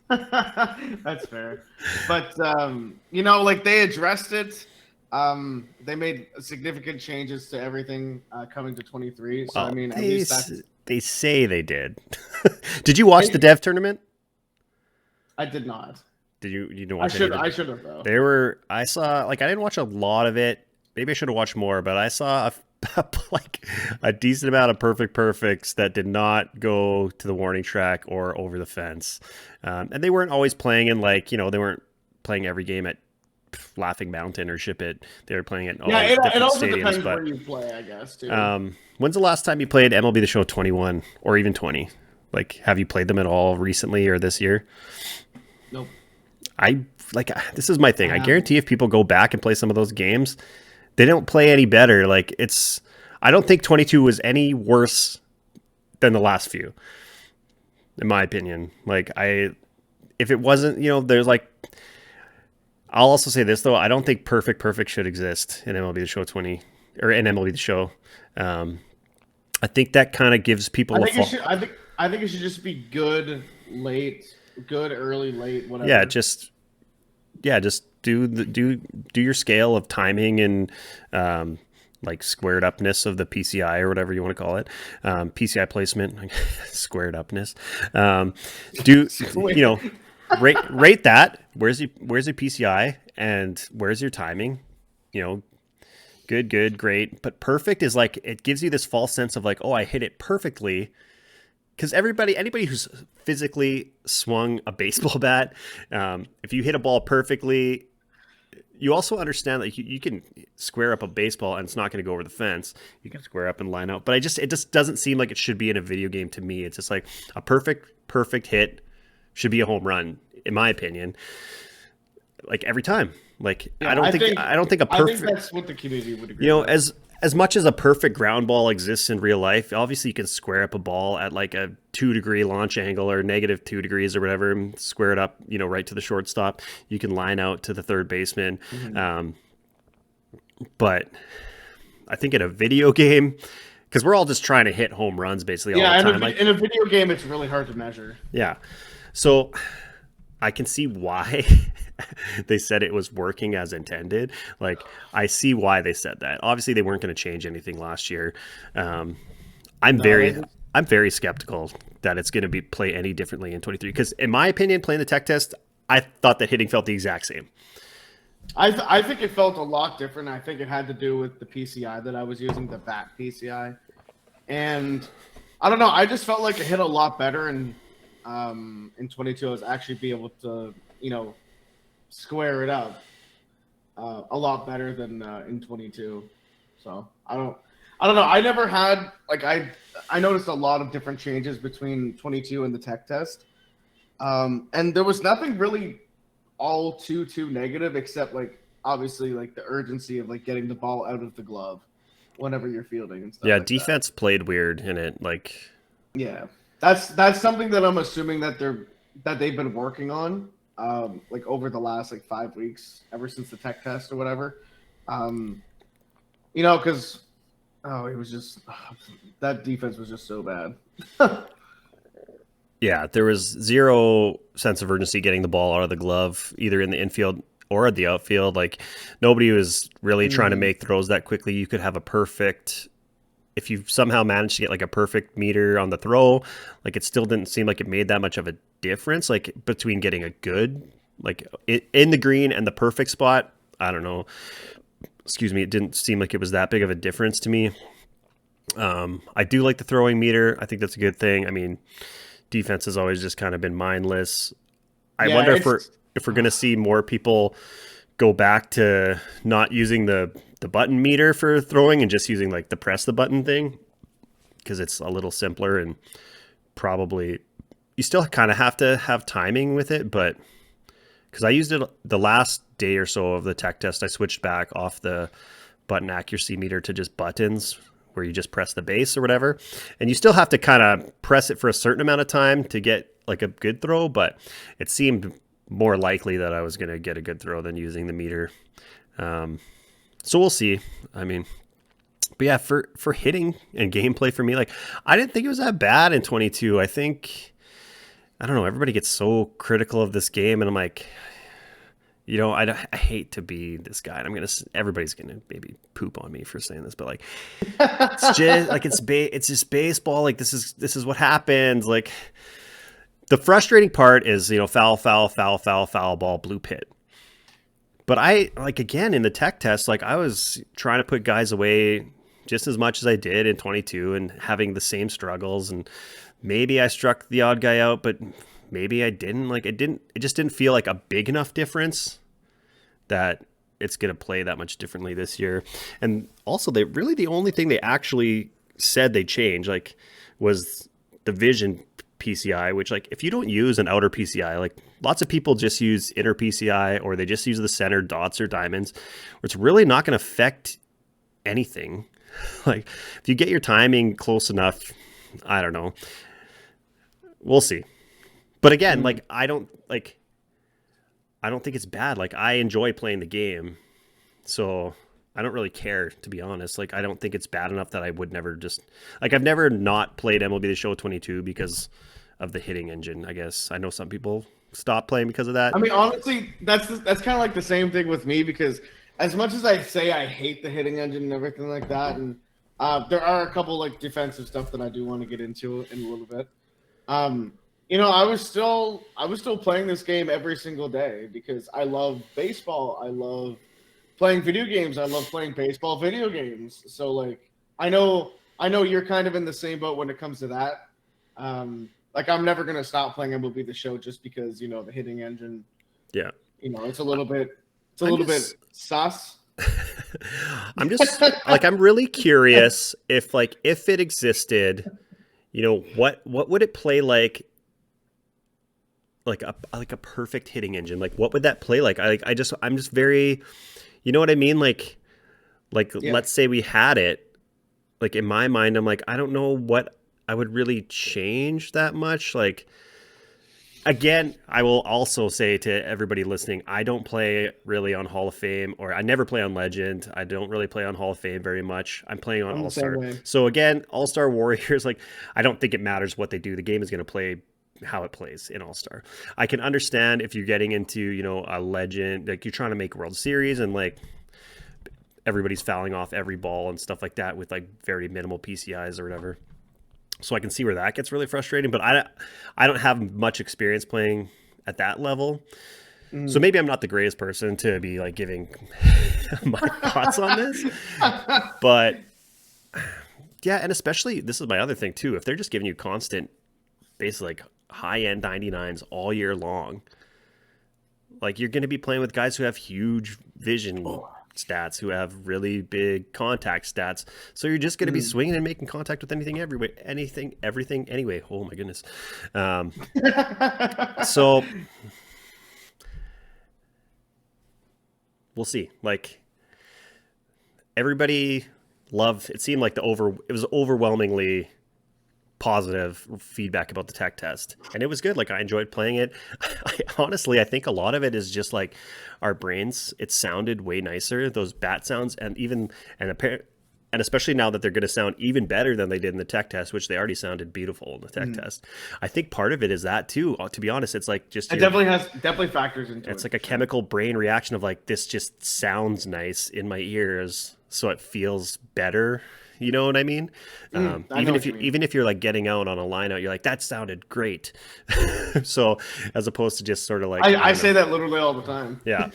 That's fair. But you know, like they addressed it. They made significant changes to everything coming to 23. So Well, I mean, at least they say they did. Did you watch the Dev tournament? I did not. Did you didn't watch it? I should have though. I saw, like, I didn't watch a lot of it. Maybe I should have watched more, but I saw like a decent amount of perfects that did not go to the warning track or over the fence. And they weren't always playing in, like, they weren't playing every game at Laughing Mountain or Ship It. They were playing at all it also stadiums, depends where you play, I guess, too. When's the last time you played MLB The Show 21 or even 20? Like, have you played them at all recently or this year? Nope. This is my thing. I guarantee if people go back and play some of those games, they don't play any better. Like, I don't think 22 was any worse than the last few, in my opinion. Like, if it wasn't, there's like, I'll also say this though. I don't think perfect should exist in MLB The Show 20 or in MLB The Show. I think that kind of gives people. I think it should just be good, late, good, early, late, whatever. Just do your scale of timing and like squared upness of the PCI or whatever you want to call it. PCI placement, squared upness. Rate that. Where's your PCI and where's your timing? Good, great. But perfect is like, it gives you this false sense of like, oh, I hit it perfectly. Because anybody who's physically swung a baseball bat, if you hit a ball perfectly, you also understand that you can square up a baseball and it's not going to go over the fence. You can square up and line out. But it just doesn't seem like it should be in a video game to me. It's just like a perfect hit should be a home run, in my opinion. Like every time. Like, yeah, I don't think a perfect. I think that's what the community would agree with. As much as a perfect ground ball exists in real life, obviously you can square up a ball at like a 2-degree launch angle or -2 degrees or whatever, and square it up, right to the shortstop. You can line out to the third baseman. Mm-hmm. But I think in a video game, because we're all just trying to hit home runs basically all the time. In a video game, it's really hard to measure. Yeah. So I can see why they said it was working as intended. Like, I see why they said that. Obviously, they weren't going to change anything last year. I'm very skeptical that it's going to play any differently in 23. Because in my opinion, playing the tech test, I thought that hitting felt the exact same. I think it felt a lot different. I think it had to do with the PCI that I was using, the bat PCI. And I don't know. I just felt like it hit a lot better. And in 22, I was actually be able to, square it up a lot better than in 22. So I don't know. I never had I noticed a lot of different changes between 22 and the tech test, and there was nothing really all too negative except like obviously like the urgency of like getting the ball out of the glove whenever you're fielding and stuff. Yeah, like defense played weird in it. Like, yeah, that's something that I'm assuming that they've been working on. Like over the last 5 weeks, ever since the tech test or whatever, because it was just that defense was just so bad. Yeah, there was zero sense of urgency getting the ball out of the glove, either in the infield or at the outfield. Like, nobody was really trying to make throws that quickly. You could have a perfect. If you somehow managed to get like a perfect meter on the throw, like it still didn't seem like it made that much of a difference, like between getting a good, like in the green and the perfect spot. I don't know. Excuse me. It didn't seem like it was that big of a difference to me. I do like the throwing meter. I think that's a good thing. I mean, defense has always just kind of been mindless. I wonder if we're going to see more people go back to not using the button meter for throwing and just using like the press the button thing, because it's a little simpler, and probably you still kind of have to have timing with it, but because I used it the last day or so of the tech test, I switched back off the button accuracy meter to just buttons where you just press the base or whatever. And you still have to kind of press it for a certain amount of time to get like a good throw, but it seemed more likely that I was going to get a good throw than using the meter. So we'll see. I mean, but yeah, for hitting and gameplay for me, like I didn't think it was that bad in 22. I think, I don't know, everybody gets so critical of this game, and I'm like, you know, I hate to be this guy, and everybody's gonna maybe poop on me for saying this, but like, it's just like it's just baseball. Like this is what happens. Like the frustrating part is, you know, foul, ball, blue pit. But I like, again, in the tech test, like I was trying to put guys away just as much as I did in 22 and having the same struggles, and maybe I struck the odd guy out, but maybe I didn't. Like it just didn't feel like a big enough difference that it's going to play that much differently this year. And also, the only thing they actually said they changed, like, was the vision PCI, which, like, if you don't use an outer PCI, like lots of people just use inner PCI, or they just use the center dots or diamonds, where it's really not going to affect anything. Like if you get your timing close enough, I don't know. We'll see. But again, like I don't think it's bad. Like I enjoy playing the game, so I don't really care, to be honest. Like I don't think it's bad enough that I would never just, like, I've never not played MLB The Show 22 because of the hitting engine. I guess I know some people stop playing because of that. I mean, honestly, that's kind of like the same thing with me, because as much as I say I hate the hitting engine and everything like that, and there are a couple like defensive stuff that I do want to get into in a little bit. You know, I was still playing this game every single day because I love baseball. I love playing video games. I love playing baseball video games. So like, I know you're kind of in the same boat when it comes to that. Like I'm never gonna stop playing MLB The Show just because, you know, the hitting engine. Yeah. You know, it's a little bit bit sus. I'm just like, I'm really curious if it existed, you know, what would it play like a perfect hitting engine? Like what would that play like? I'm just very, you know what I mean? Like yeah. Let's say we had it, like in my mind, I'm like, I don't know what I would really change that much. Like, again, I will also say to everybody listening, I don't play really on Hall of Fame, or I never play on Legend. I don't really play on Hall of Fame very much. I'm playing on All-Star. So again, All-Star Warriors, like, I don't think it matters what they do. The game is going to play how it plays in All-Star. I can understand if you're getting into, you know, a Legend, like you're trying to make World Series and like everybody's fouling off every ball and stuff like that with like very minimal PCIs or whatever. So I can see where that gets really frustrating, but I don't have much experience playing at that level. So maybe I'm not the greatest person to be like giving my thoughts on this. But yeah, and especially, this is my other thing too, if they're just giving you constant, basically like high-end 99s all year long, like you're going to be playing with guys who have huge vision stats, who have really big contact stats, so you're just going to be swinging and making contact with everything anyway. Oh my goodness. So we'll see. Like everybody it seemed like it was overwhelmingly positive feedback about the tech test, and it was good. Like I enjoyed playing it. I think a lot of it is just like our brains. It sounded way nicer, those bat sounds, and especially now that they're going to sound even better than they did in the tech test, which they already sounded beautiful in the tech test. I think part of it is that too. To be honest, it's like just it definitely factors into it. It's like a chemical brain reaction of like, this just sounds nice in my ears, so it feels better. You know what I mean? Even if you're like getting out on a line out, you're like, that sounded great. So as opposed to just sort of like, I say that literally all the time. Yeah.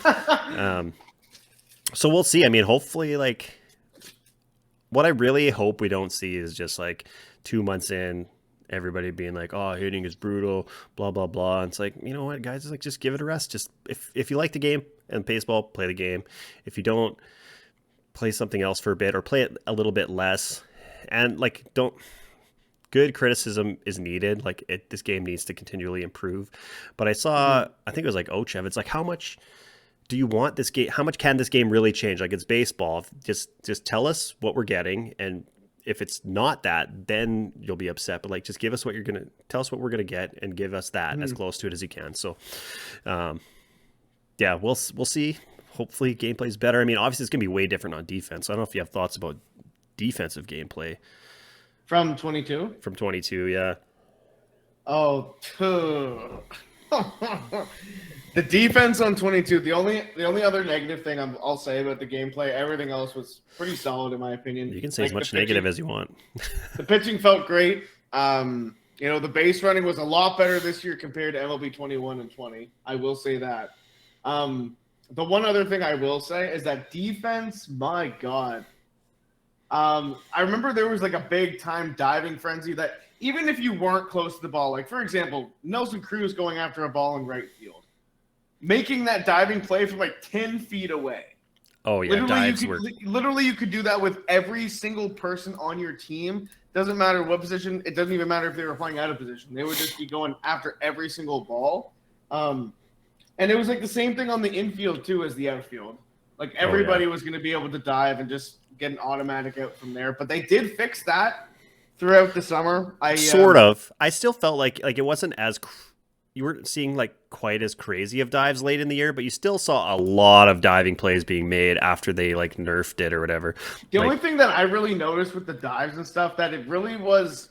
So we'll see. I mean, hopefully, like, what I really hope we don't see is just like 2 months in, everybody being like, oh, hitting is brutal, blah, blah, blah. And it's like, you know what, guys, it's like, just give it a rest. Just if you like the game, in baseball, play the game. If you don't, play something else for a bit or play it a little bit less. And like, don't. Good criticism is needed. Like this game needs to continually improve. But I saw, I think it was like Ochev. It's like, how much do you want this game? How much can this game really change? Like it's baseball. Just tell us what we're getting, and if it's not that, then you'll be upset. But like, just give us what you're gonna tell us what we're gonna get, and give us that as close to it as you can. So, yeah, we'll see. Hopefully, gameplay's better. I mean, obviously, it's gonna be way different on defense. I don't know if you have thoughts about defensive gameplay From 22? from 22. Yeah. Oh, the defense on 22. The only other negative thing I'll say about the gameplay, everything else was pretty solid in my opinion. You can say as much negative as you want. The pitching felt great. The base running was a lot better this year compared to MLB 21 and 20. I will say that. The one other thing I will say is that defense, my God. I remember there was like a big time diving frenzy that even if you weren't close to the ball, like for example, Nelson Cruz going after a ball in right field, making that diving play from like 10 feet away. Oh yeah, literally you could do that with every single person on your team. Doesn't matter what position. It doesn't even matter if they were playing out of position. They would just be going after every single ball. And it was like the same thing on the infield too as the outfield. Like everybody was going to be able to dive and just get an automatic out from there. But they did fix that throughout the summer. Sort of. I still felt like it wasn't as you weren't seeing like quite as crazy of dives late in the year, but you still saw a lot of diving plays being made after they like nerfed it or whatever. The only thing that I really noticed with the dives and stuff that it really was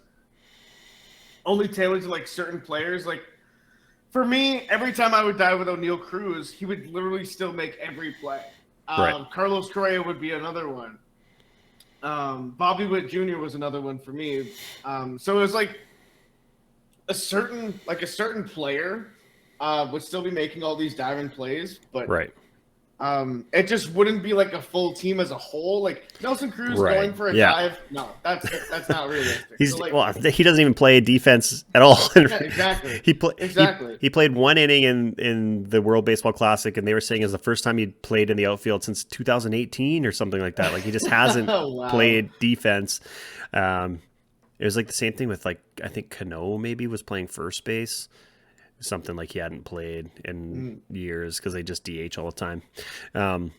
only tailored to like certain players. Like for me, every time I would dive with O'Neal Cruz, he would literally still make every play. Right. Carlos Correa would be another one. Bobby Witt Jr. was another one for me. So it was like a certain player would still be making all these diving plays, but right. It just wouldn't be like a full team as a whole. Like Nelson Cruz going for a dive, no, that's not realistic. He doesn't even play defense at all. Yeah, exactly. He played one inning in the World Baseball Classic, and they were saying it's the first time he'd played in the outfield since 2018 or something like that. Like he just hasn't played defense. It was like the same thing with like I think Cano maybe was playing first base. Something like he hadn't played in years because they just DH all the time. I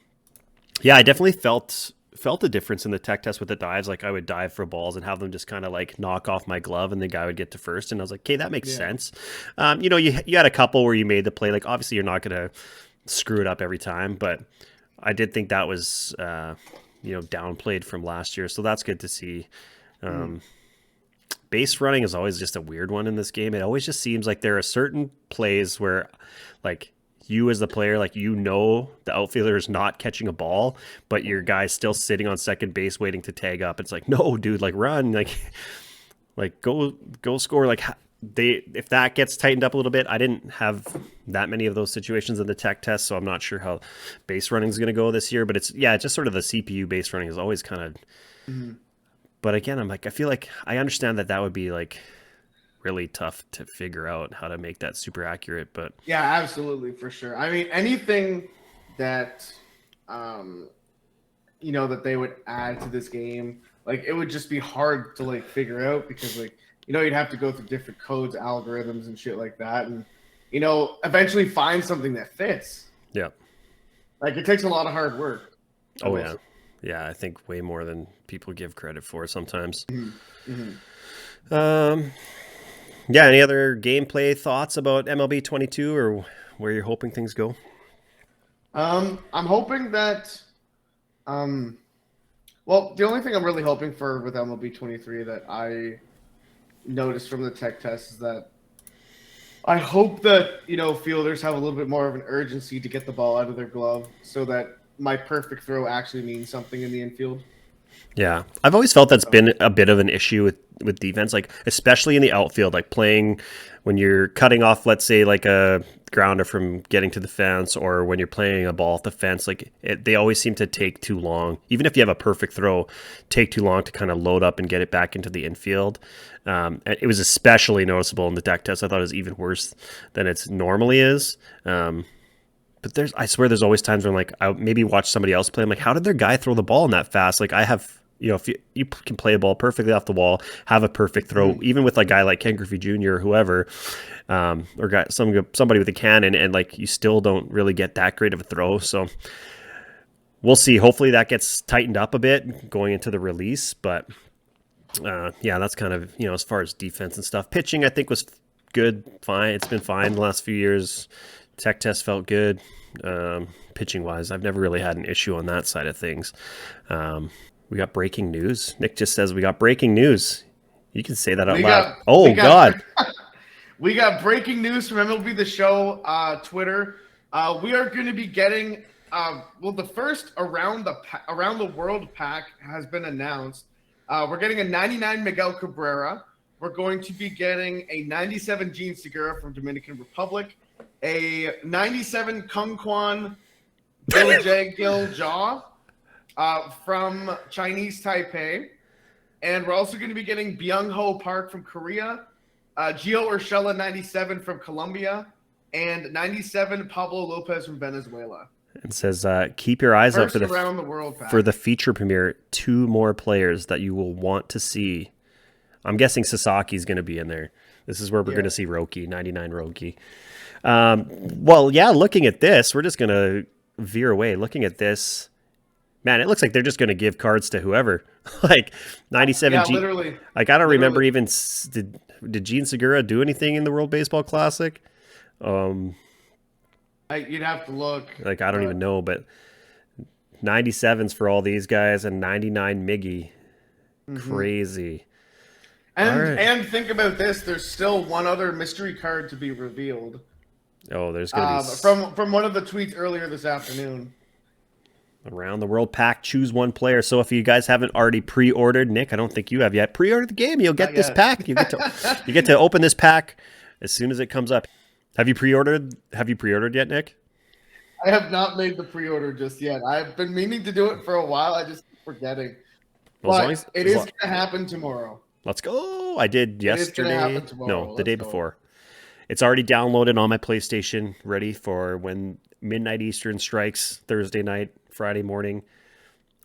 definitely felt a difference in the tech test with the dives. Like I would dive for balls and have them just kind of like knock off my glove and the guy would get to first. And I was like, okay, that makes sense. You had a couple where you made the play. Like obviously you're not going to screw it up every time, but I did think that was, downplayed from last year. So that's good to see. Base running is always just a weird one in this game. It always just seems like there are certain plays where like you as the player, like the outfielder is not catching a ball, but your guy's still sitting on second base waiting to tag up. It's like, no, dude, like run, like go score. Like if that gets tightened up a little bit, I didn't have that many of those situations in the tech test, so I'm not sure how base running is going to go this year. But it's just sort of the CPU base running is always kind of. But again, I'm like, I feel like I understand that would be like really tough to figure out how to make that super accurate. But yeah, absolutely, for sure. I mean, anything that, that they would add to this game, like it would just be hard to like figure out because like, you'd have to go through different codes, algorithms and shit like that. And, eventually find something that fits. Yeah. Like it takes a lot of hard work. Oh yeah. Yeah, I think way more than people give credit for sometimes. Any other gameplay thoughts about MLB 22 or where you're hoping things go? I'm hoping that, the only thing I'm really hoping for with MLB 23 that I noticed from the tech test is that I hope that, fielders have a little bit more of an urgency to get the ball out of their glove so that my perfect throw actually means something in the infield. Yeah. I've always felt that's been a bit of an issue with defense, like especially in the outfield, like playing when you're cutting off, let's say like a grounder from getting to the fence or when you're playing a ball off the fence, like they always seem to take too long. Even if you have a perfect throw, take too long to kind of load up and get it back into the infield. It was especially noticeable in the deck test. I thought it was even worse than it normally is. But I swear there's always times when like I maybe watch somebody else play. I'm like, how did their guy throw the ball in that fast? Like I have, if you can play a ball perfectly off the wall, have a perfect throw, even with a guy like Ken Griffey Jr. or whoever, or got somebody with a cannon, and like you still don't really get that great of a throw. So we'll see. Hopefully that gets tightened up a bit going into the release. But yeah, that's kind of, as far as defense and stuff. Pitching, I think, was good, fine. It's been fine the last few years. Tech test felt good. Pitching wise, I've never really had an issue on that side of things. We got breaking news. Nick just says we got breaking news. You can say that out loud. God. We got breaking news from MLB The Show Twitter. We are going to be getting the first around the world pack has been announced. We're getting a 99 Miguel Cabrera. We're going to be getting a 97 Gene Segura from Dominican Republic, a 97 Kung Kwan Gil Jaw from Chinese Taipei, and we're also going to be getting Byung-ho Park from Korea, Gio Urshela 97 from Colombia, and 97 Pablo Lopez from Venezuela. It says, keep your eyes out for around the world pack. For the feature premiere. 2 more players that you will want to see. I'm guessing Sasaki's going to be in there. This is where we're going to see Roki, 99 Roki. Well, yeah, looking at this, we're just going to veer away. Looking at this, man, it looks like they're just going to give cards to whoever. Like 97 literally. Like I don't remember even did Gene Segura do anything in the World Baseball Classic? You'd have to look. Like I don't even know, but 97s for all these guys and 99 Miggy. Crazy. And think about this, there's still one other mystery card to be revealed. Oh, there's going to be from one of the tweets earlier this afternoon. Around the World Pack, choose one player. So if you guys haven't already pre-ordered, Nick, I don't think you have yet. Pre-order the game, you'll get this pack. You get to open this pack as soon as it comes up. Have you pre-ordered? Have you pre-ordered yet, Nick? I have not made the pre-order just yet. I've been meaning to do it for a while. I just keep forgetting. Well, but it is going to happen tomorrow. Let's go. I did yesterday. No, the day before. It's already downloaded on my PlayStation, ready for when midnight Eastern strikes Thursday night, Friday morning.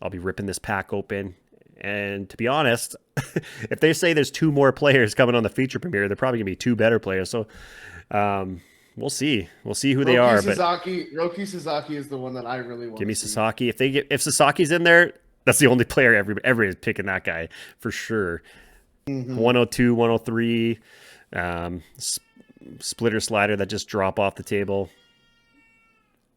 I'll be ripping this pack open. And to be honest, if they say there's 2 more players coming on the feature premiere, they're probably going to be 2 better players. So we'll see. We'll see who they are. Roki Sasaki is the one that I really want. Give me Sasaki. If Sasaki's in there, that's the only player everybody's picking that guy for sure. 102, 103, splitter slider that just drop off the table.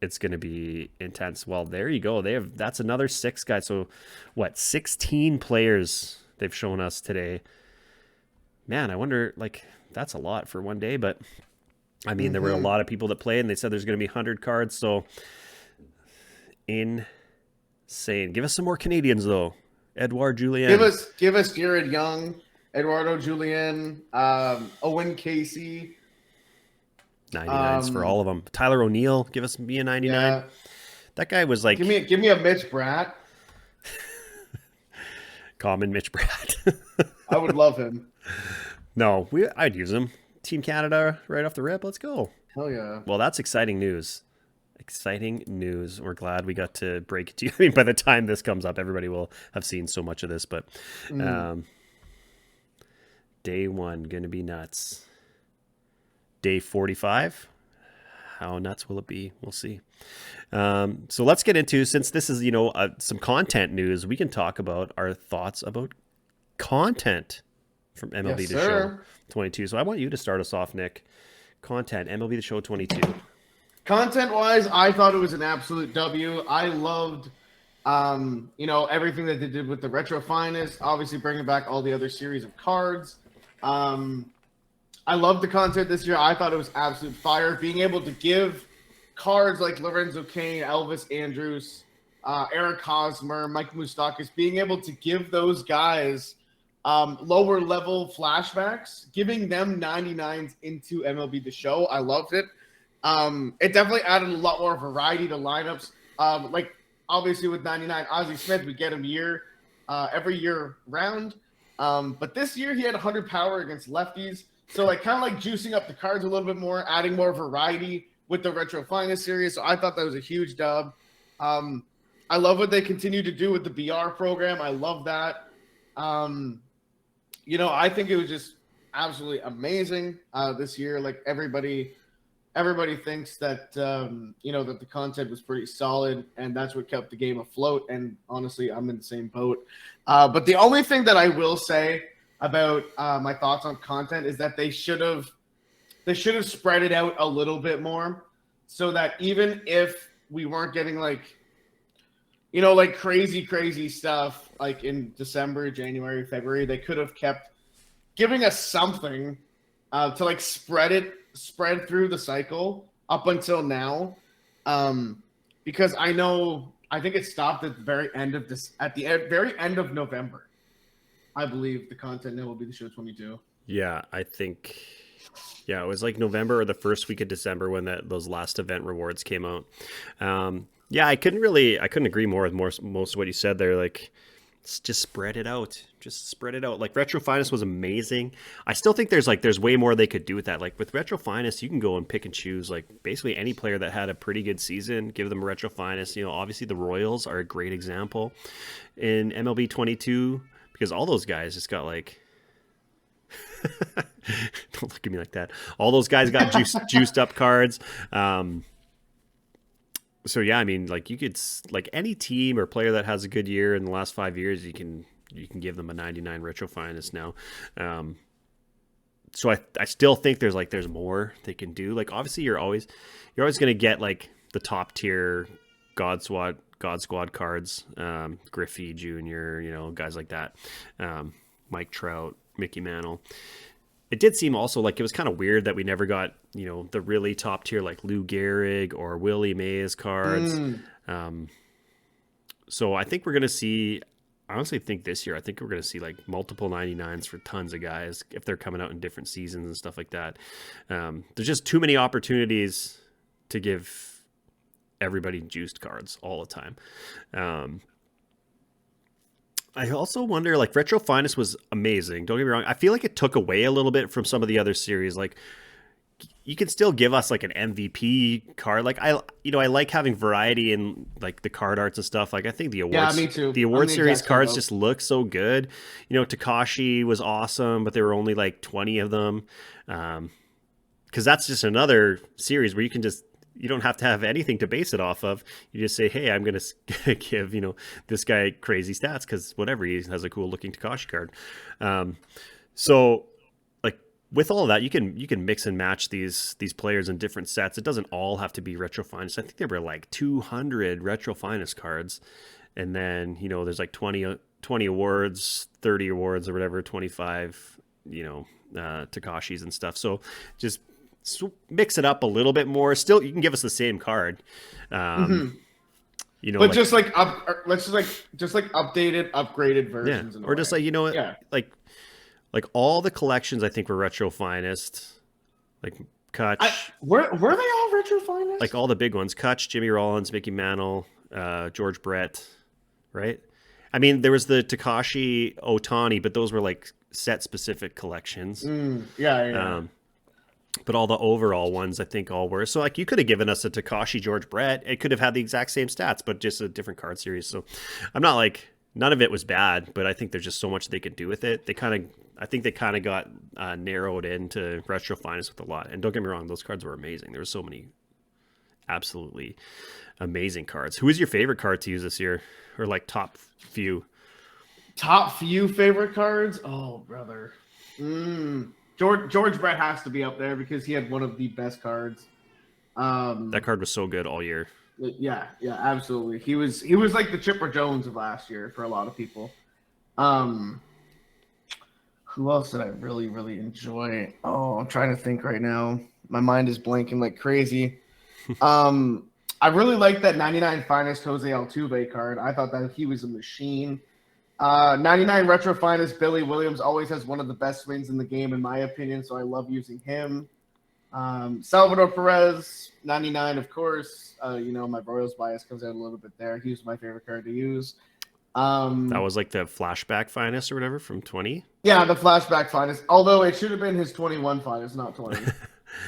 It's going to be intense. Well, there you go. That's another 6 guys. So what, 16 players they've shown us today. Man, I wonder, that's a lot for one day, but I mean, there were a lot of people that played and they said there's going to be 100 cards. So insane. Give us some more Canadians though. Edouard Julien. Give us Jared Young, Eduardo Julien, Owen Casey. 99s for all of them. Tyler O'Neill, give me a 99. Yeah. That guy was like... Give me a Mitch Bratt. Common Mitch Bratt. I would love him. No, I'd use him. Team Canada right off the rip. Let's go. Hell yeah. Well, that's exciting news. Exciting news. We're glad we got to break it to you. I mean, by the time this comes up, everybody will have seen so much of this. But day 1, going to be nuts. Day 45, how nuts will it be? We'll see. So let's get into, since this is, some content news, we can talk about our thoughts about content from MLB The Show 22. So I want you to start us off, Nick. Content, MLB The Show 22. Content-wise, I thought it was an absolute W. I loved, everything that they did with the Retro Finest, obviously bringing back all the other series of cards. I loved the content this year. I thought it was absolute fire. Being able to give cards like Lorenzo Cain, Elvis Andrus, Eric Hosmer, Mike Moustakas, being able to give those guys lower level flashbacks, giving them 99s into MLB The Show. I loved it. It definitely added a lot more variety to lineups. Obviously with 99, Ozzie Smith, we get him every year round. But this year he had 100 power against lefties. So kind of juicing up the cards a little bit more, adding more variety with the Retro Finest series. So I thought that was a huge dub. I love what they continue to do with the BR program. I love that. I think it was just absolutely amazing this year. Like everybody thinks that that the content was pretty solid, and that's what kept the game afloat. And honestly, I'm in the same boat. But the only thing that I will say about my thoughts on content is that they should have spread it out a little bit more, so that even if we weren't getting like crazy stuff like in December, January, February, they could have kept giving us something to like spread through the cycle up until now. Because I think it stopped at the very end of very end of November. I believe the content now will be the show 22. Yeah, I think. Yeah, it was like November or the first week of December when those last event rewards came out. Yeah, I couldn't agree more with most of what you said there. Like, just spread it out. Just spread it out. Like, Retro Finest was amazing. I still think there's way more they could do with that. Like, with Retro Finest, you can go and pick and choose, like, basically any player that had a pretty good season, give them a Retro Finest. Obviously the Royals are a great example in MLB 22 because all those guys just got, like... Don't look at me like that. All those guys got juiced up cards. So yeah, I mean, like you could like any team or player that has a good year in the last 5 years, you can give them a 99 Retro Finest now. So I still think there's more they can do. Like obviously you're always going to get like the top tier God Squad cards, Griffey Jr., guys like that, Mike Trout, Mickey Mantle. It did seem also like it was kind of weird that we never got, the really top tier like Lou Gehrig or Willie Mays cards. So I think we're going to see, I honestly think this year, I think we're going to see like multiple 99s for tons of guys if they're coming out in different seasons and stuff like that. There's just too many opportunities to give everybody juiced cards all the time. I also wonder, like, Retro Finest was amazing. Don't get me wrong. I feel like it took away a little bit from some of the other series. Like, you can still give us, like, an MVP card. Like, I like having variety in, like, the card arts and stuff. Like, I think the awards, me too. The award series cards just look so good. Takashi was awesome, but there were only, like, 20 of them. Because that's just another series where you don't have to have anything to base it off of. You just say, hey, I'm going to give, this guy crazy stats because whatever, he has a cool looking Takashi card. So like with all of that, you can mix and match these players in different sets. It doesn't all have to be Retro Finest. I think there were like 200 Retro Finest cards. And then, there's like 20 awards, 30 awards or whatever, 25, Takashis and stuff. So just mix it up a little bit more. Still, you can give us the same card, but like, just like updated, upgraded versions, or just like like all the collections. I think were Retro Finest, like Kutch. Were they all Retro Finest? Like all the big ones: Kutch, Jimmy Rollins, Mickey Mantle, George Brett, right? I mean, there was the Takashi Otani, but those were like set specific collections. But all the overall ones, I think, all were. So, like, you could have given us a Takashi George Brett. It could have had the exact same stats, but just a different card series. So, I'm not like, none of it was bad, but I think there's just so much they could do with it. I think they kind of got narrowed into Retro Finest with a lot. And don't get me wrong, those cards were amazing. There were so many absolutely amazing cards. Who was your favorite card to use this year? Or, like, top few? Top few favorite cards? Oh, brother. George Brett has to be up there because he had one of the best cards. That card was so good all year. Yeah, absolutely. He was like the Chipper Jones of last year for a lot of people. Who else did I really, really enjoy? Oh, I'm trying to think right now. My mind is blanking like crazy. I really liked that 99 Finest Jose Altuve card. I thought that he was a machine. 99 Retro Finest Billy Williams always has one of the best swings in the game, in my opinion, so I love using him. Salvador Perez, 99, of course. My Royals bias comes out a little bit there. He was my favorite card to use. That was like the Flashback Finest or whatever from 20? Yeah, the Flashback Finest, although it should have been his 21 Finest, not 20.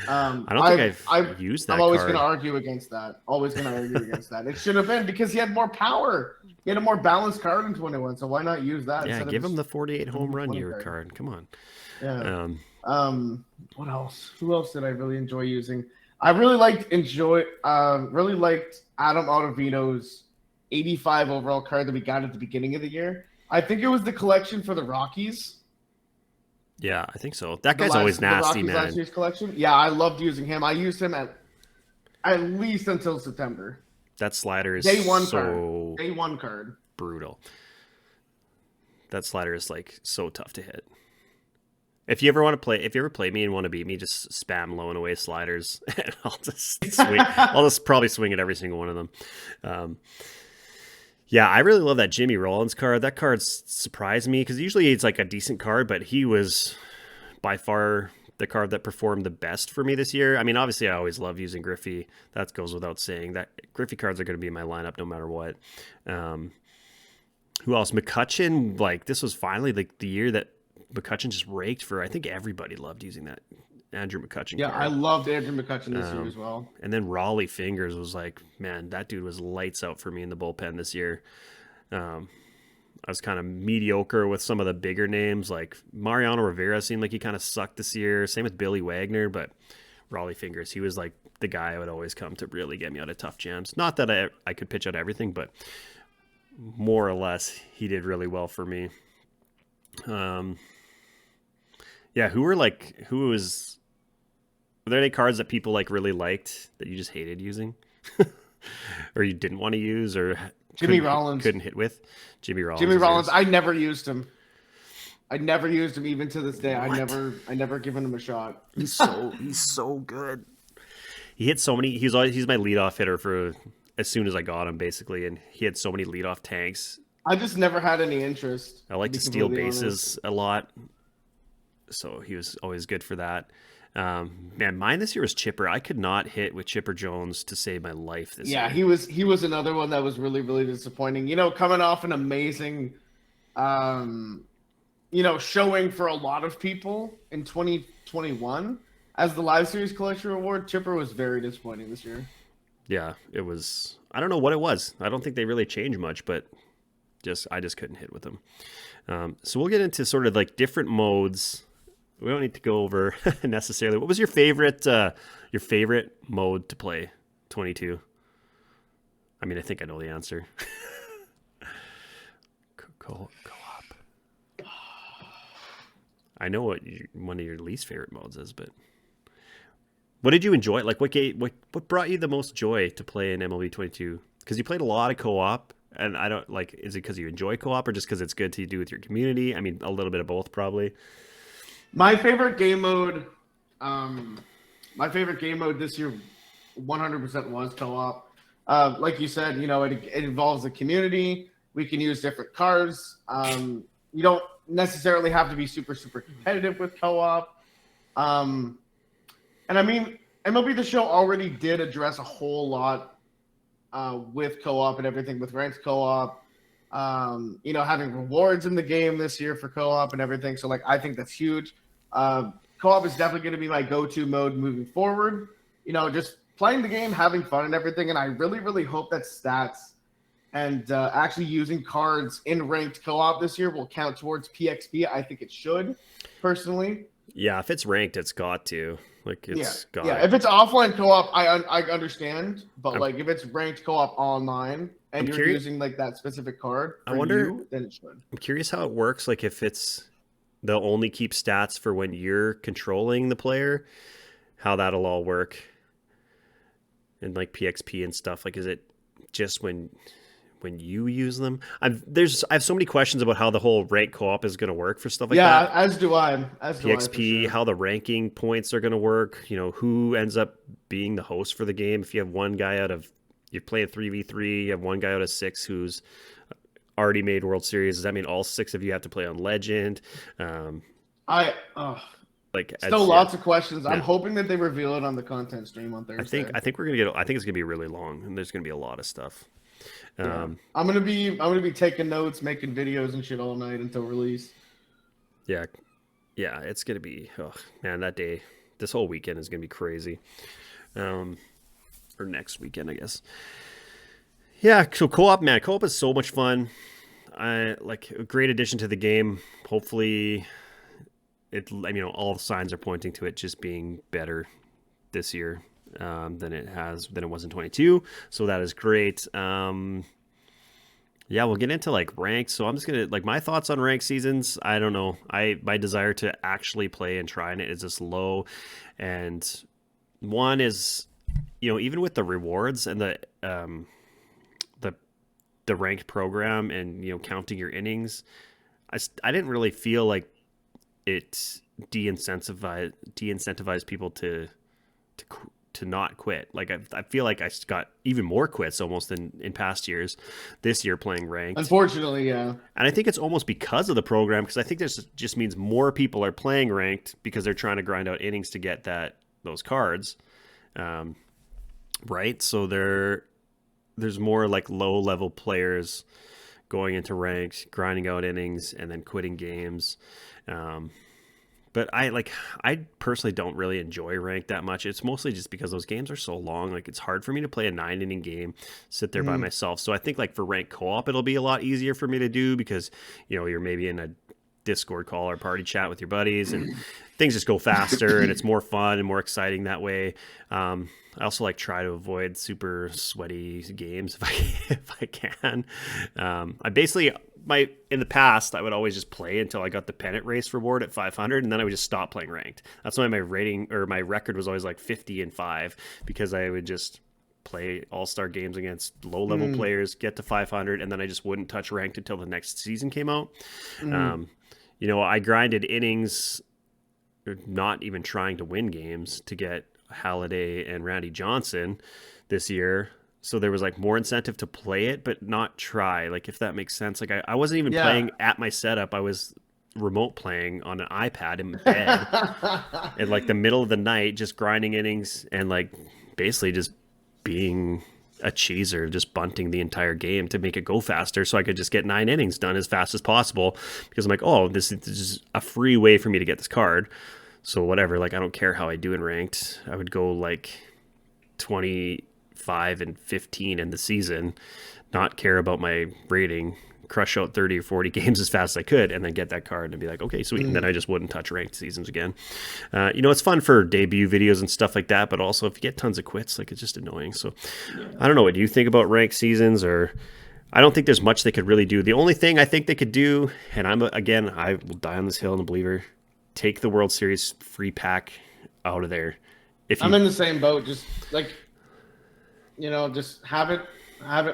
I don't think I've used that I'm always card. going to argue against that. Always going to argue against that. It should have been because he had more power. He had a more balanced card in 21. So why not use that? Yeah, instead give of him the just 48 home run 20 year card. Come on. Yeah. What else? Who else did I really enjoy using? I really liked Adam Ottavino's 85 overall card that we got at the beginning of the year. I think it was the collection for the Rockies. Yeah, I think so. That guy's always nasty, man. Last year's collection. Yeah, I loved using him. I used him at least until September. That slider is Day one card. Brutal. That slider is like so tough to hit. If you ever play me and want to beat me, just spam low and away sliders, and I'll just swing. I'll just probably swing at every single one of them. Yeah, I really love that Jimmy Rollins card. That card surprised me because usually it's like a decent card, but he was by far the card that performed the best for me this year. I mean, obviously, I always love using Griffey. That goes without saying. That Griffey cards are going to be in my lineup no matter what. Who else? McCutchen. Like this was finally like the year that McCutchen just raked for. I think everybody loved using that Andrew McCutchen. Yeah, card. I loved Andrew McCutchen this year as well. And then Raleigh Fingers was like, man, that dude was lights out for me in the bullpen this year. I was kind of mediocre with some of the bigger names, like Mariano Rivera seemed like he kind of sucked this year. Same with Billy Wagner, but Raleigh Fingers, he was like the guy I would always come to really get me out of tough jams. Not that I could pitch out everything, but more or less he did really well for me. Yeah, were there any cards that people like really liked that you just hated using? Or you didn't want to use or Jimmy Rollins couldn't hit with? Jimmy Rollins. I never used him. Even to this day. I never given him a shot. He's so good. He hit so many. He's my leadoff hitter for as soon as I got him basically, and he had so many leadoff tanks. I just never had any interest. I like to steal bases a lot, so he was always good for that. Man, mine this year was Chipper. I could not hit with Chipper Jones to save my life this year. Yeah, he was another one that was really, really disappointing. You know, coming off an amazing, showing for a lot of people in 2021 as the Live Series Collection Award, Chipper was very disappointing this year. Yeah, it was. I don't know what it was. I don't think they really changed much, but I just couldn't hit with them. So we'll get into sort of like different modes. We don't need to go over necessarily. What was your favorite mode to play 22? I mean, I think I know the answer. Co-op. I know what one of your least favorite modes is, but what did you enjoy? Like, what brought you the most joy to play in MLB 22? Because you played a lot of co-op, and I don't like. Is it because you enjoy co-op, or just because it's good to do with your community? I mean, a little bit of both, probably. My favorite game mode this year 100% was co-op. Like you said, it involves the community. We can use different cards. You don't necessarily have to be super, super competitive with co-op. And I mean, MLB The Show already did address a whole lot with co-op and everything, with ranked co-op. Having rewards in the game this year for co-op and everything. So like, I think that's huge. Co-op is definitely going to be my go-to mode moving forward. Just playing the game, having fun and everything. And I really, really hope that stats and actually using cards in ranked co-op this year will count towards PXP. I think it should, personally. Yeah, if it's ranked, it's got to. Like, it's got. Yeah, if it's offline co-op, I understand. But like, if it's ranked co-op online and you're using like that specific card, then it should. I'm curious how it works. Like, if they'll only keep stats for when you're controlling the player, how that'll all work. And like PXP and stuff. Like, is it just when you use them? I have so many questions about how the whole rank co-op is going to work for stuff like that. Yeah, as do I. PXP, how the ranking points are going to work. Who ends up being the host for the game. If you have one guy you're playing 3v3, you have one guy out of 6 who's already made World Series. Does that mean all 6 of you have to play on Legend? Lots of questions. Yeah. I'm hoping that they reveal it on the content stream on Thursday. I think it's gonna be really long, and there's gonna be a lot of stuff. I'm gonna be taking notes, making videos and shit all night until release. Yeah, it's gonna be. Oh man, that day this whole weekend is going to be crazy. Or next weekend, I guess. Yeah, so co-op, man, co-op is so much fun. I like a great addition to the game. Hopefully, all the signs are pointing to it just being better this year than it was in 22. So that is great. Yeah, we'll get into like ranks. So I'm just gonna like my thoughts on rank seasons. I don't know. My desire to actually play and try it is just low, and one is, even with the rewards and the the ranked program and counting your innings, I didn't really feel like it de-incentivized people to not quit. Like I feel like I got even more quits almost than in past years. This year playing ranked, Unfortunately, yeah. and I think it's almost because of the program, because I think this just means more people are playing ranked because they're trying to grind out innings to get those cards, right? So there's more like low level players going into ranked, grinding out innings, and then quitting games. But I personally don't really enjoy ranked that much. It's mostly just because those games are so long. Like it's hard for me to play a 9-inning game, sit there by myself. So I think like for ranked co-op, it'll be a lot easier for me to do because, you're maybe in a Discord call or party chat with your buddies and things just go faster and it's more fun and more exciting that way. I also like try to avoid super sweaty games if I can. I basically in the past I would always just play until I got the pennant race reward at 500, and then I would just stop playing ranked. That's why my rating or my record was always like 50-5, because I would just play all-star games against low-level players, get to 500, and then I just wouldn't touch ranked until the next season came out. I grinded innings, not even trying to win games, to get Halladay and Randy Johnson this year. So there was like more incentive to play it, but not try, like if that makes sense. Like I wasn't even playing at my setup. I was remote playing on an iPad in bed at like the middle of the night, just grinding innings and like basically just being a cheeser, just bunting the entire game to make it go faster so I could just get 9 innings done as fast as possible, because I'm like, oh, this is a free way for me to get this card. So whatever, like I don't care how I do in ranked. I would go like 25 and 15 in the season, not care about my rating, crush out 30 or 40 games as fast as I could, and then get that card and be like, okay, sweet. And then I just wouldn't touch ranked seasons again. It's fun for debut videos and stuff like that, but also if you get tons of quits, like it's just annoying. So I don't know. What do you think about ranked seasons? Or I don't think there's much they could really do. The only thing I think they could do, and I will die on this hill and a believer, take the World Series free pack out of there. I'm in the same boat. Just like, just have it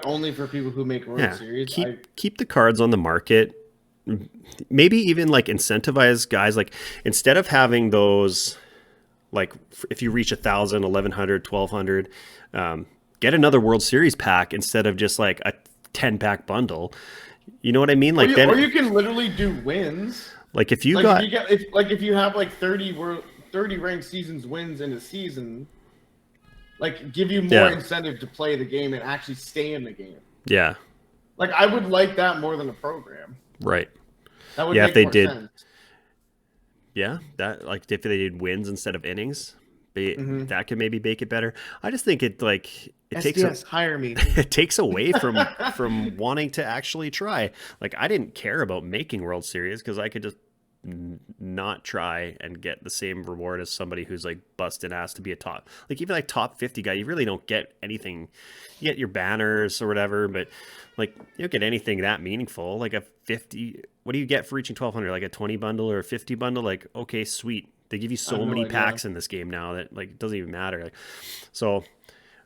only for people who make World Series. Keep the cards on the market. Maybe even like incentivize guys, like instead of having those, like if you reach 1,000, 1,100, 1,200, get another World Series pack instead of just like a 10-pack bundle. You know what I mean? Like or you can literally do wins. Like if you if you have like 30 ranked seasons wins in a season, like give you more incentive to play the game and actually stay in the game. Yeah. Like I would like that more than a program. Right. That would make more sense. Yeah, that like if they did wins instead of innings, that could maybe make it better. I just think it hire me. It takes away from wanting to actually try. Like I didn't care about making World Series because I could just not try and get the same reward as somebody who's like busting ass to be a top, like even like top 50 guy. You really don't get anything. You get your banners or whatever, but like you don't get anything that meaningful. Like a 50, what do you get for reaching 1,200? Like a 20 bundle or a 50 bundle? Like, okay, sweet. They give you so many packs in this game now that like it doesn't even matter. Like, so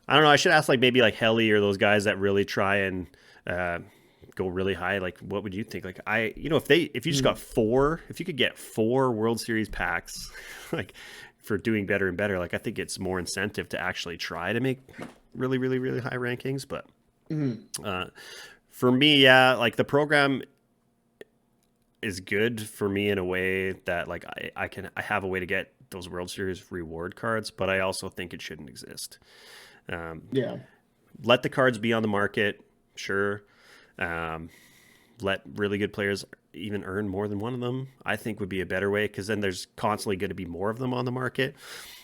I don't know. I should ask like maybe like Helly or those guys that really try and go really high. Like, what would you think? Like, if you just got if you could get 4 World Series packs, like for doing better and better, like I think it's more incentive to actually try to make really, really, really high rankings. But for me, like the program is good for me in a way that like I have a way to get those World Series reward cards, but I also think it shouldn't exist. Let the cards be on the market, sure. let really good players even earn more than one of them, I think would be a better way, because then there's constantly going to be more of them on the market.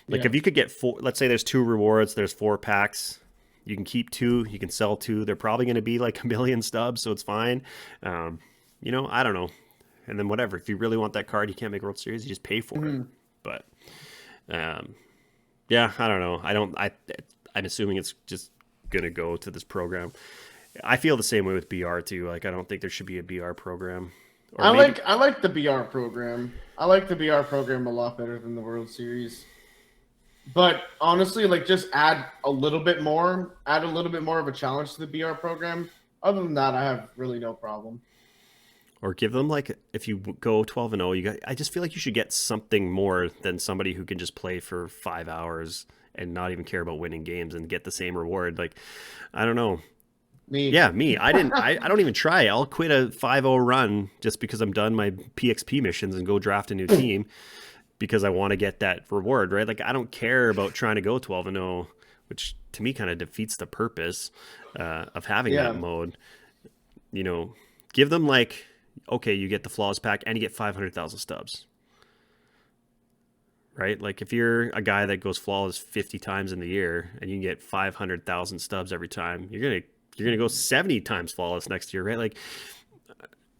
Like Yeah. if you could get four, let's say there's 2 rewards, there's 4 packs. You can keep 2, you can sell 2. They're probably going to be like a million stubs, so it's fine. I don't know. And then whatever, if you really want that card, you can't make World Series, you just pay for it. But yeah, I don't know. I'm assuming it's just gonna go to this program. I feel the same way with BR too. Like I don't think there should be a BR program. Or I maybe, like the BR program. I like the BR program a lot better than the World Series. But honestly, like just add a little bit more of a challenge to the BR program. Other than that, I have really no problem. or give them like, if you go 12-0, I just feel like you should get something more than somebody who can just play for 5 hours and not even care about winning games and get the same reward. Like, I don't know. Me. Yeah, me. I don't even try. I'll quit a 5-0 run just because I'm done my PXP missions and go draft a new team because I want to get that reward, right? Like I don't care about trying to go 12-0, which to me kind of defeats the purpose of having that mode. Give them like, okay, you get the flaws pack and you get 500,000 stubs. Right? Like if you're a guy that goes flawless 50 times in the year and you can get 500,000 stubs every time, you're going to go 70 times flawless next year, right? Like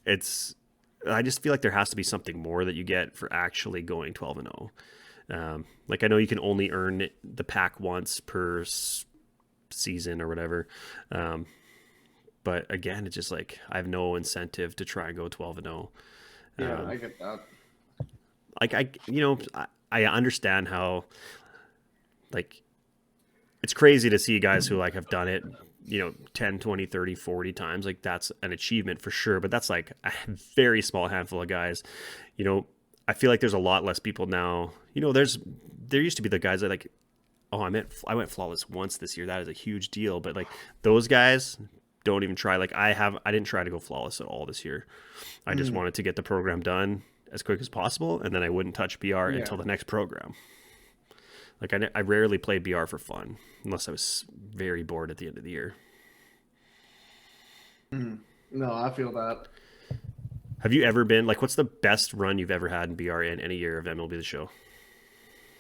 I just feel like there has to be something more that you get for actually going 12-0. Like I know you can only earn the pack once per season or whatever. But again, it's just like I have no incentive to try and go 12-0. Yeah, I get that. Like I understand how, like, it's crazy to see guys who like have done it, 10, 20, 30, 40 times. Like that's an achievement for sure, but that's like a very small handful of guys. I feel like there's a lot less people now. There used to be the guys that like, oh, I went flawless once this year. That is a huge deal. But like those guys don't even try. Like I didn't try to go flawless at all this year. I just wanted to get the program done as quick as possible, and then I wouldn't touch BR until the next program. Like I rarely played BR for fun unless I was very bored at the end of the year. No, I feel that. Have you ever been like, what's the best run you've ever had in BR in any year of MLB The Show?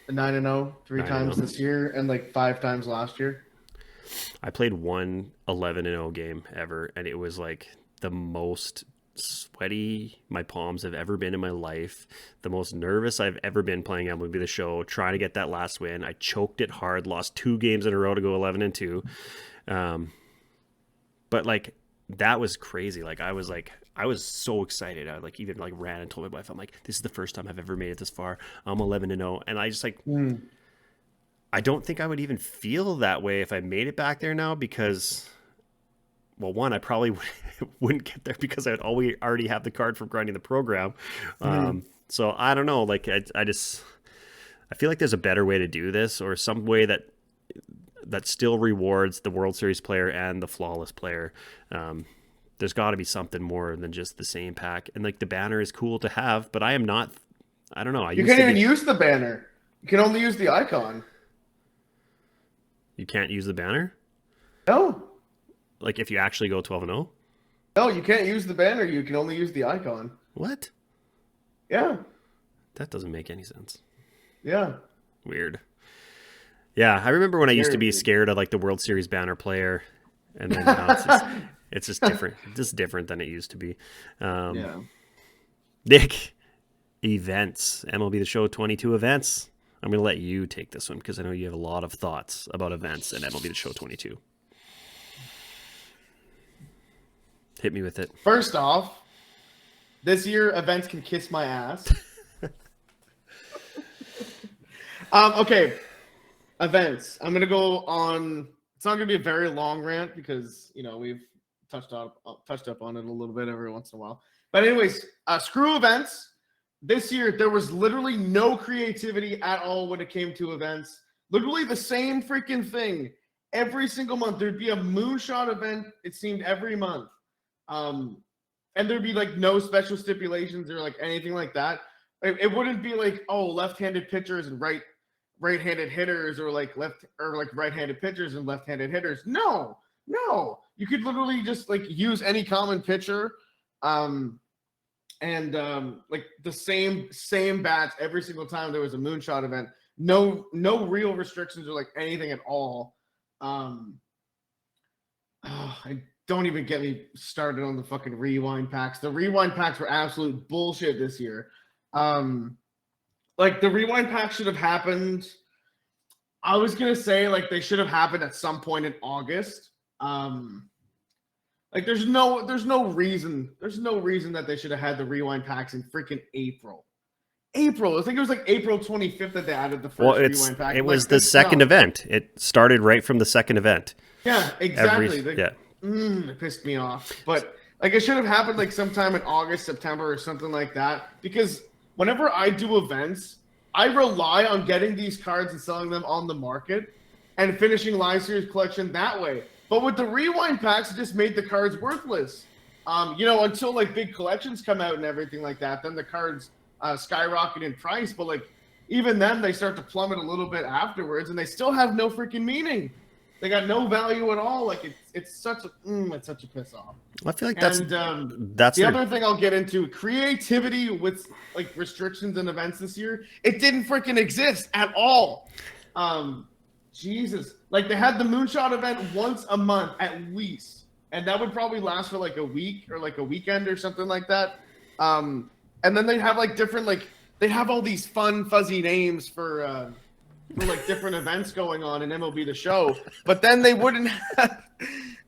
9-0 3 times this year and like 5 times last year. I played one 11-0 game ever, and it was like the most sweaty my palms have ever been in my life, the most nervous I've ever been playing MLB The Show, trying to get that last win. I choked it hard, lost 2 games in a row to go 11-2. But like that was crazy. Like I was so excited. I like even like ran and told my wife, I'm like, this is the first time I've ever made it this far. I'm 11-0, and I just like I don't think I would even feel that way if I made it back there now, because, well, one, I probably wouldn't get there because I would already have the card from grinding the program. So I don't know. Like I feel like there's a better way to do this, or some way that still rewards the World Series player and the flawless player. There's got to be something more than just the same pack. And like the banner is cool to have, but I don't know. You can't even use the banner. You can only use the icon. You can't use the banner? No. Like if you actually go 12-0? No, you can't use the banner. You can only use the icon. What? Yeah. That doesn't make any sense. Yeah. Weird. Yeah, I remember when I used to be scared of like the World Series banner player, and then now it's just different. It's just different than it used to be. Yeah. Nick, events. MLB The Show 22 events. I'm going to let you take this one because I know you have a lot of thoughts about events at MLB The Show 22. Hit me with it. First off, this year events can kiss my ass. Okay, events. I'm gonna go on. It's not gonna be a very long rant because we've touched up on it a little bit every once in a while. But anyways, screw events. This year, there was literally no creativity at all when it came to events. Literally the same freaking thing. Every single month, there'd be a moonshot event, it seemed, every month. And there'd be like no special stipulations or like anything like that. It wouldn't be like, oh, left-handed pitchers and right-handed hitters, or like right-handed pitchers and left-handed hitters. No. You could literally just like use any common pitcher. Like the same bats every single time there was a moonshot event. No real restrictions or like anything at all. I don't even get me started on the fucking rewind packs. The rewind packs were absolute bullshit this year. Like the rewind pack should have happened. I was gonna say like they should have happened at some point in August. Like there's no reason that they should have had the rewind packs in freaking April. I think it was like April 25th that they added the first rewind pack. It was the second event. It started right from the second event. Yeah, exactly. It pissed me off. But like it should have happened like sometime in August, September, or something like that. Because whenever I do events, I rely on getting these cards and selling them on the market and finishing live series collection that way. But with the rewind packs, it just made the cards worthless. Until like big collections come out and everything like that, then the cards skyrocket in price. But like even then, they start to plummet a little bit afterwards, and they still have no freaking meaning. They got no value at all. Like it's such a piss off. I feel like that's the other thing I'll get into. Creativity with like restrictions and events this year, it didn't freaking exist at all. Jesus, like they had the moonshot event once a month at least, and that would probably last for like a week or like a weekend or something like that. And then they'd have like different they have all these fun fuzzy names for like different events going on in MLB The Show, but then they wouldn't have.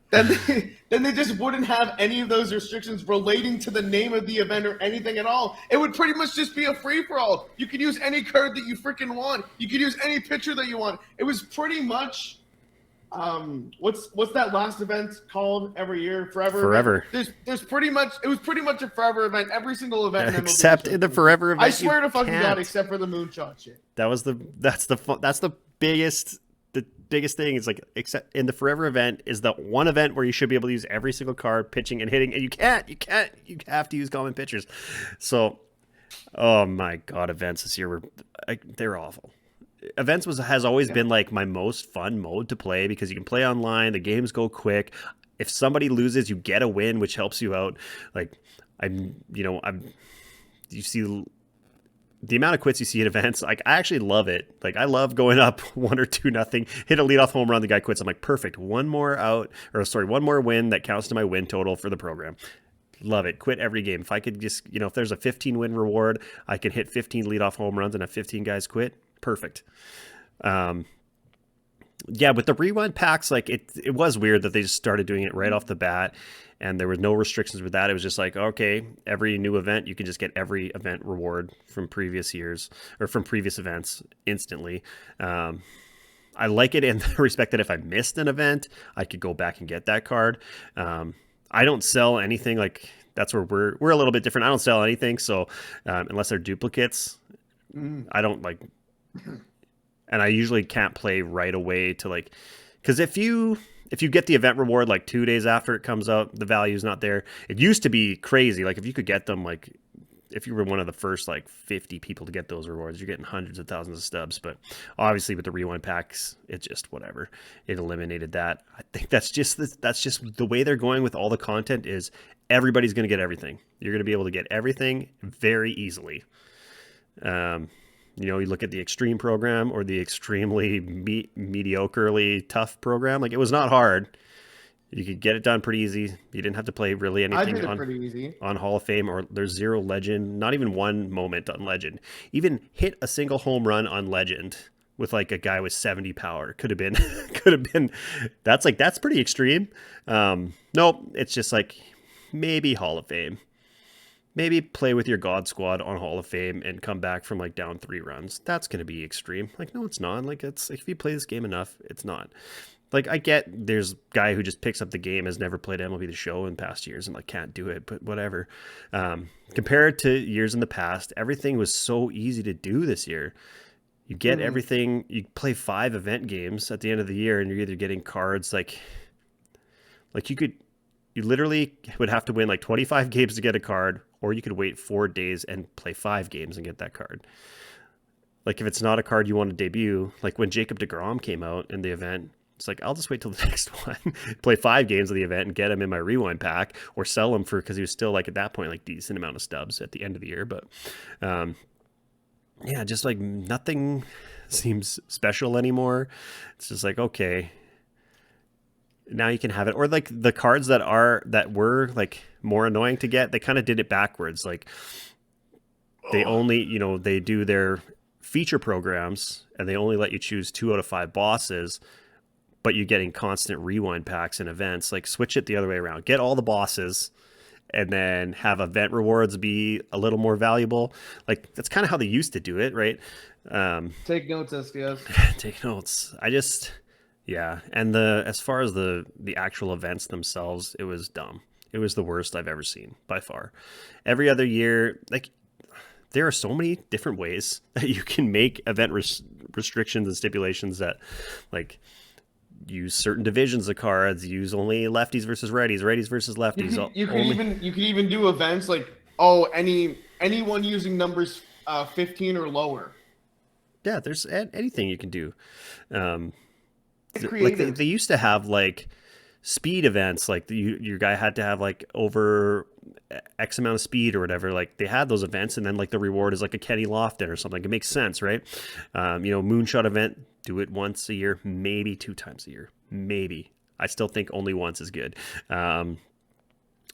Then they just wouldn't have any of those restrictions relating to the name of the event or anything at all. It would pretty much just be a free-for-all. You could use any card that you freaking want. You could use any picture that you want. It was pretty much what's that last event called every year? Forever. There's pretty much it was pretty much a forever event. Every single event in except in the forever event. I swear to fucking God, except for the moonshot shit. That's the biggest thing is like, except in the forever event is the one event where you should be able to use every single card pitching and hitting, and you have to use common pitchers. So oh my God, events this year they're awful. Events has always been like my most fun mode to play because you can play online, the games go quick. If somebody loses, you get a win, which helps you out. Like you see the amount of quits you see at events, like I actually love it. Like I love going up 1 or 2-0, hit a leadoff home run, the guy quits. I'm like, perfect. One more win that counts to my win total for the program. Love it. Quit every game. If I could just, if there's a 15 win reward, I can hit 15 leadoff home runs and have 15 guys quit. Perfect. Yeah, with the rewind packs, like it was weird that they just started doing it right off the bat, and there was no restrictions with that. It was just like, okay, every new event, you can just get every event reward from previous years or from previous events instantly. I like it in the respect that if I missed an event, I could go back and get that card. I don't sell anything. Like that's where we're a little bit different. I don't sell anything, so unless they're duplicates, I don't like. And I usually can't play right away to like, because if you get the event reward like 2 days after it comes out, the value's not there. It used to be crazy. Like if you could get them, like if you were one of the first like 50 people to get those rewards, you're getting hundreds of thousands of stubs. But obviously with the rewind packs, it just whatever. It eliminated that. I think that's just the way they're going with all the content is everybody's going to get everything. You're going to be able to get everything very easily. You look at the extreme program or the extremely mediocrely tough program. Like it was not hard. You could get it done pretty easy. You didn't have to play really anything on Hall of Fame, or there's 0 legend, not even one moment on legend. Even hit a single home run on legend with like a guy with 70 power could have been. That's pretty extreme. Nope. It's just like maybe Hall of Fame. Maybe play with your God Squad on Hall of Fame and come back from like down 3 runs. That's going to be extreme. Like, no, it's not. Like, it's like, if you play this game enough, it's not. Like, I get there's a guy who just picks up the game, has never played MLB The Show in past years and like can't do it, but whatever. Compared to years in the past, everything was so easy to do this year. You get everything. You play 5 event games at the end of the year, and you're either getting cards like you literally would have to win like 25 games to get a card, or you could wait 4 days and play 5 games and get that card. Like if it's not a card you want to debut, like when Jacob deGrom came out in the event, It's like, I'll just wait till the next one, play 5 games of the event and get him in my rewind pack, or sell him for, because he was still like at that point like decent amount of stubs at the end of the year. But yeah, just like nothing seems special anymore. It's just like, okay, now you can have it. Or like the cards that were like more annoying to get, they kind of did it backwards. Like they only, they do their feature programs and they only let you choose 2 out of 5 bosses, but you're getting constant rewind packs and events. Like switch it the other way around. Get all the bosses and then have event rewards be a little more valuable. Like that's kind of how they used to do it, right? Take notes, SDS. Take notes. Yeah. And as far as the actual events themselves, it was dumb. It was the worst I've ever seen by far. Every other year, like there are so many different ways that you can make event restrictions and stipulations that like use certain divisions of cards, use only lefties versus righties, righties versus lefties. You can even do events like, anyone using numbers 15 or lower. Yeah, there's anything you can do. Like they used to have like speed events, like your guy had to have like over X amount of speed or whatever. Like they had those events, and then like the reward is like a Kenny Lofton or something. It makes sense, right? Moonshot event, do it once a year, maybe 2 times a year, maybe. I still think only once is good. And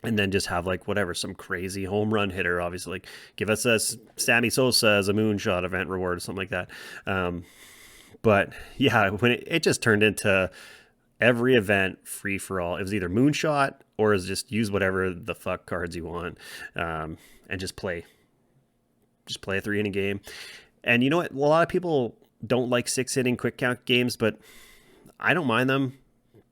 then just have like whatever, some crazy home run hitter, obviously, like give us a Sammy Sosa as a moonshot event reward or something like that. But yeah, when it just turned into every event free for all. It was either moonshot or is just use whatever the fuck cards you want, and just play a 3-inning game. And you know what? A lot of people don't like 6-inning quick count games, but I don't mind them.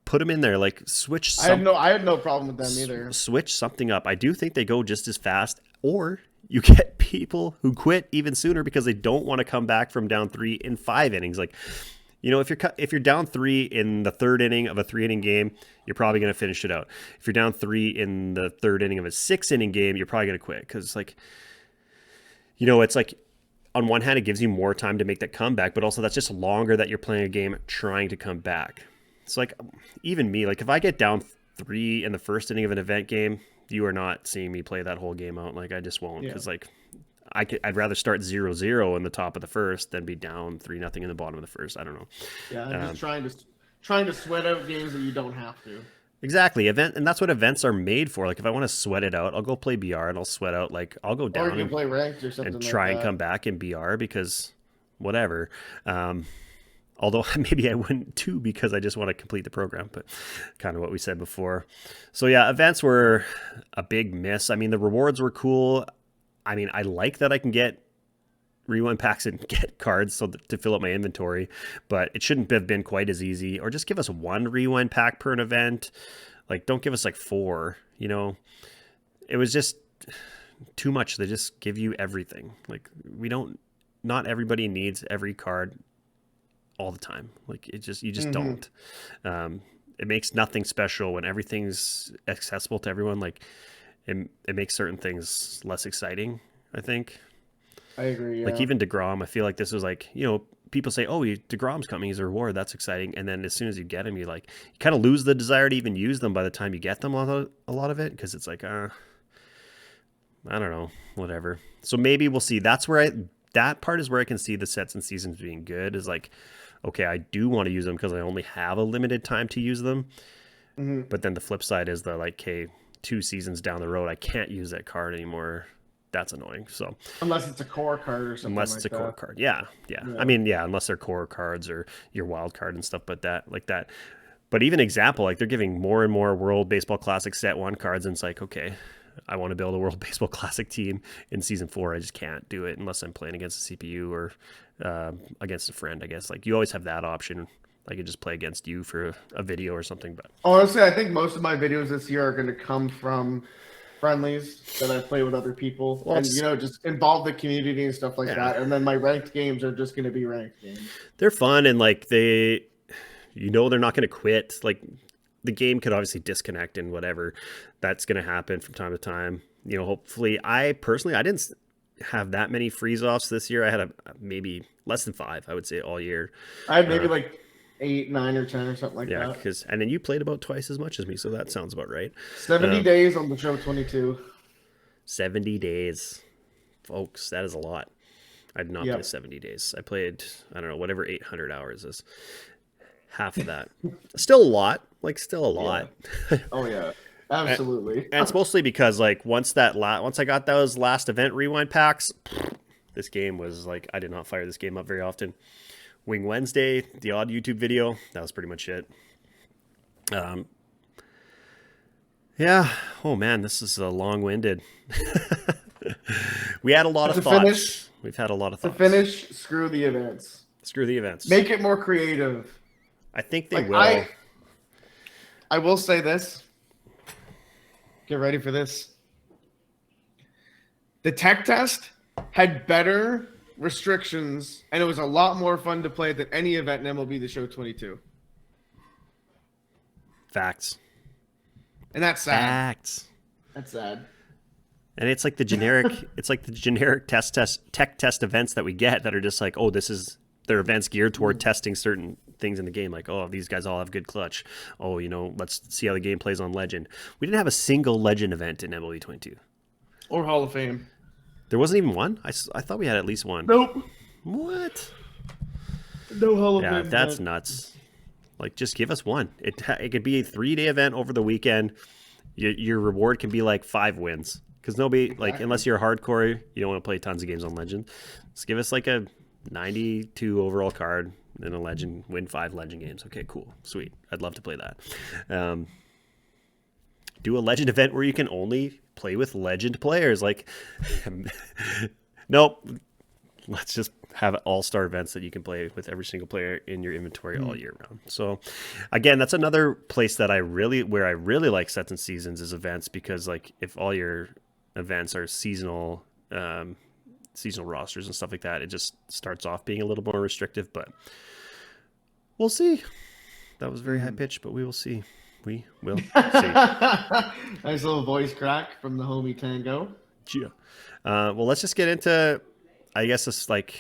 Put them in there, like switch. I had no problem with them either. Switch something up. I do think they go just as fast, or you get people who quit even sooner because they don't want to come back from down 3 in 5 innings. Like, if you're down 3 in the 3rd inning of a 3-inning game, you're probably going to finish it out. If you're down 3 in the 3rd inning of a 6-inning game, you're probably going to quit because, like, it's like on one hand it gives you more time to make that comeback, but also that's just longer that you're playing a game trying to come back. It's like even me, like if I get down 3 in the 1st inning of an event game, you are not seeing me play that whole game out. Like I just won't, because like I'd rather start 0-0 in the top of the 1st than be down 3-0 in the bottom of the 1st. I don't know. Yeah, I'm just trying to sweat out games that you don't have to. Exactly. And that's what events are made for. Like if I want to sweat it out, I'll go play BR and I'll sweat out. Like I'll go down and play ranked or something and try like and come back in BR because whatever. Although maybe I wouldn't too because I just want to complete the program, but kind of what we said before. So yeah, events were a big miss. I mean, the rewards were cool. I mean, I like that I can get rewind packs and get cards to fill up my inventory, but it shouldn't have been quite as easy. Or just give us 1 rewind pack per an event. Like, don't give us like 4, It was just too much. They just give you everything. Like, not everybody needs every card all the time. Like you just don't. It makes nothing special when everything's accessible to everyone. Like it makes certain things less exciting, I think. I agree. Yeah. Like even DeGrom, I feel like this was like, people say, oh, DeGrom's coming, he's a reward, that's exciting. And then as soon as you get him, you kind of lose the desire to even use them by the time you get them a lot of it. Cause it's like, I don't know, whatever. So maybe we'll see. That part is where I can see the sets and seasons being good, is like, okay, I do want to use them because I only have a limited time to use them. Mm-hmm. But then the flip side is okay, 2 seasons down the road, I can't use that card anymore. That's annoying. So unless it's a core card or something. Unless it's a core card. Yeah. I mean, yeah, unless they're core cards or your wild card and stuff, but that. But even example, like they're giving more and more World Baseball Classic Set 1 cards, and it's like, okay, I want to build a World Baseball Classic team in Season 4. I just can't do it unless I'm playing against a CPU or against a friend, I guess. Like, you always have that option. I could just play against you for a video or something. But honestly, I think most of my videos this year are going to come from friendlies that I play with other people. Well, and, just involve the community and stuff like that. And then my ranked games are just going to be ranked games. They're fun, and, like, they're not going to quit. Like, the game could obviously disconnect and whatever. That's going to happen from time to time. Hopefully, I didn't have that many freeze offs this year. I had maybe less than 5, I would say, all year. I had maybe 8, 9, or 10 or something like Yeah, that. and then you played about twice as much as me, so that sounds about right. 70 days on the show 22. 70 days, folks. That is a lot. I did not play Yep. 70 days. I played, I don't know, whatever 800 hours is. Half of that. Still a lot. Like, still a lot. Oh yeah, absolutely. And it's mostly because, like, once I got those last event rewind packs, this game was like, I did not fire this game up very often. Wing Wednesday, the odd YouTube video, that was pretty much it. Yeah. Oh man, this is long-winded. We had a lot of thoughts. We've had a lot of thoughts. To finish, screw the events. Screw the events. Make it more creative. I think they will. I will say this. Get ready for this. The tech test had better restrictions, and it was a lot more fun to play than any event in MLB The Show 22. Facts. And that's sad. Facts. That's sad. And it's like the generic tech test events that we get that are just like, oh, they're events geared toward testing certain things in the game. Like, oh, these guys all have good clutch. Oh, let's see how the game plays on Legend. We didn't have a single Legend event in MLB 22. Or Hall of Fame. There wasn't even one? I thought we had at least one. Nope. What? No Hall of Fame. Yeah, that's nuts. Like, just give us one. It could be a 3-day event over the weekend. Your reward can be like 5 wins. Because nobody, like, unless you're hardcore, you don't want to play tons of games on Legend. Just give us like a 92 overall card and a Legend, win 5 Legend games. Okay, cool. Sweet. I'd love to play that. Do a Legend event where you can only play with Legend players. Like, nope. Let's just have all-star events that you can play with every single player in your inventory all year round. So, again, that's another place that I really like sets and seasons is events, because, like, if all your events are seasonal rosters and stuff like that, it just starts off being a little more restrictive. But we'll see. That was very high pitched, but we will see. We will see. Nice little voice crack from the homie Tango. Yeah. Well, let's just get into, I guess, it's like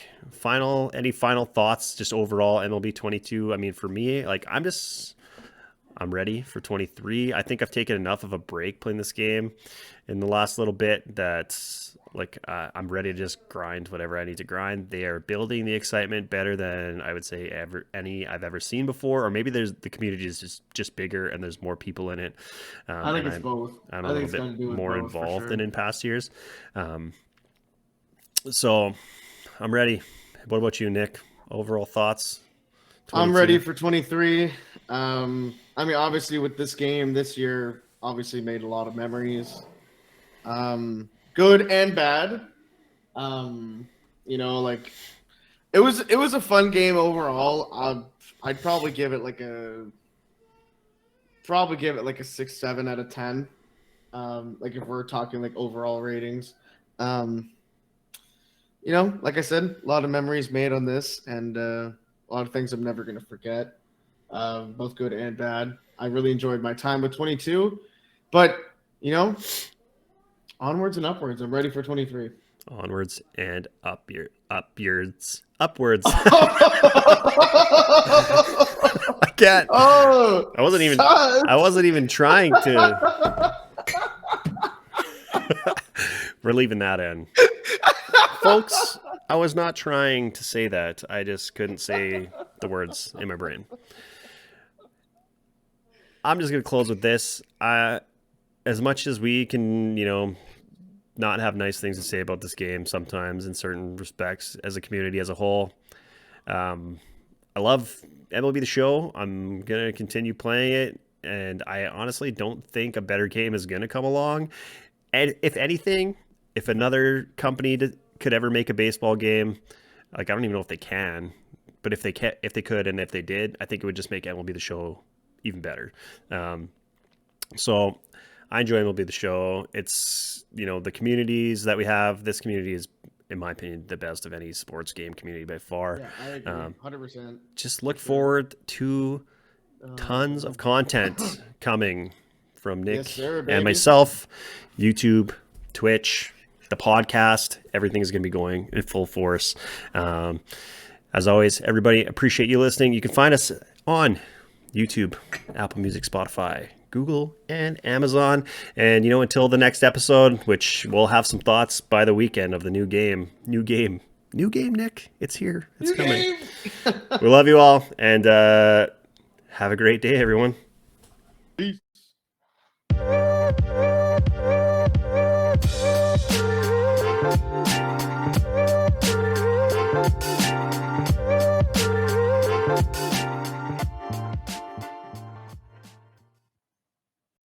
any final thoughts just overall MLB 22. I mean, for me, like, I'm ready for 23. I think I've taken enough of a break playing this game in the last little bit that, like, I'm ready to just grind whatever I need to grind. They are building the excitement better than I would say any I've ever seen before, or maybe the community is just bigger and there's more people in it. I think it's both. I'm a little bit more involved than in past years. So I'm ready. What about you, Nick? Overall thoughts? 22? I'm ready for 23. I mean, obviously with this game this year, obviously made a lot of memories. Good and bad. Like it was a fun game overall. I'd probably give it like a 6-7 out of 10. Like if we're talking like overall ratings. Like I said, a lot of memories made on this, and a lot of things I'm never gonna forget. Both good and bad. I really enjoyed my time with 22, but onwards and upwards. I'm ready for 23. Onwards and upwards. I can't. Oh, I wasn't even trying to. We're leaving that in. Folks, I was not trying to say that. I just couldn't say the words in my brain. I'm just going to close with this. As much as we can, not have nice things to say about this game sometimes in certain respects as a community as a whole, I love MLB The Show. I'm going to continue playing it, and I honestly don't think a better game is going to come along. And if anything, if another company could ever make a baseball game, like, I don't even know if they can, but if they could, and if they did, I think it would just make MLB The Show even better. So I enjoy MLB The Show. It's, the communities that we have. This community is, in my opinion, the best of any sports game community by far. Yeah, I agree. 100%. Just look forward to tons of content coming from Nick and myself, YouTube, Twitch, the podcast. Everything is going to be going in full force. As always, everybody, appreciate you listening. You can find us on YouTube, Apple Music, Spotify, Google, and Amazon. And, until the next episode, which we'll have some thoughts by the weekend of the new game, Nick. It's here. It's coming. We love you all. And have a great day, everyone.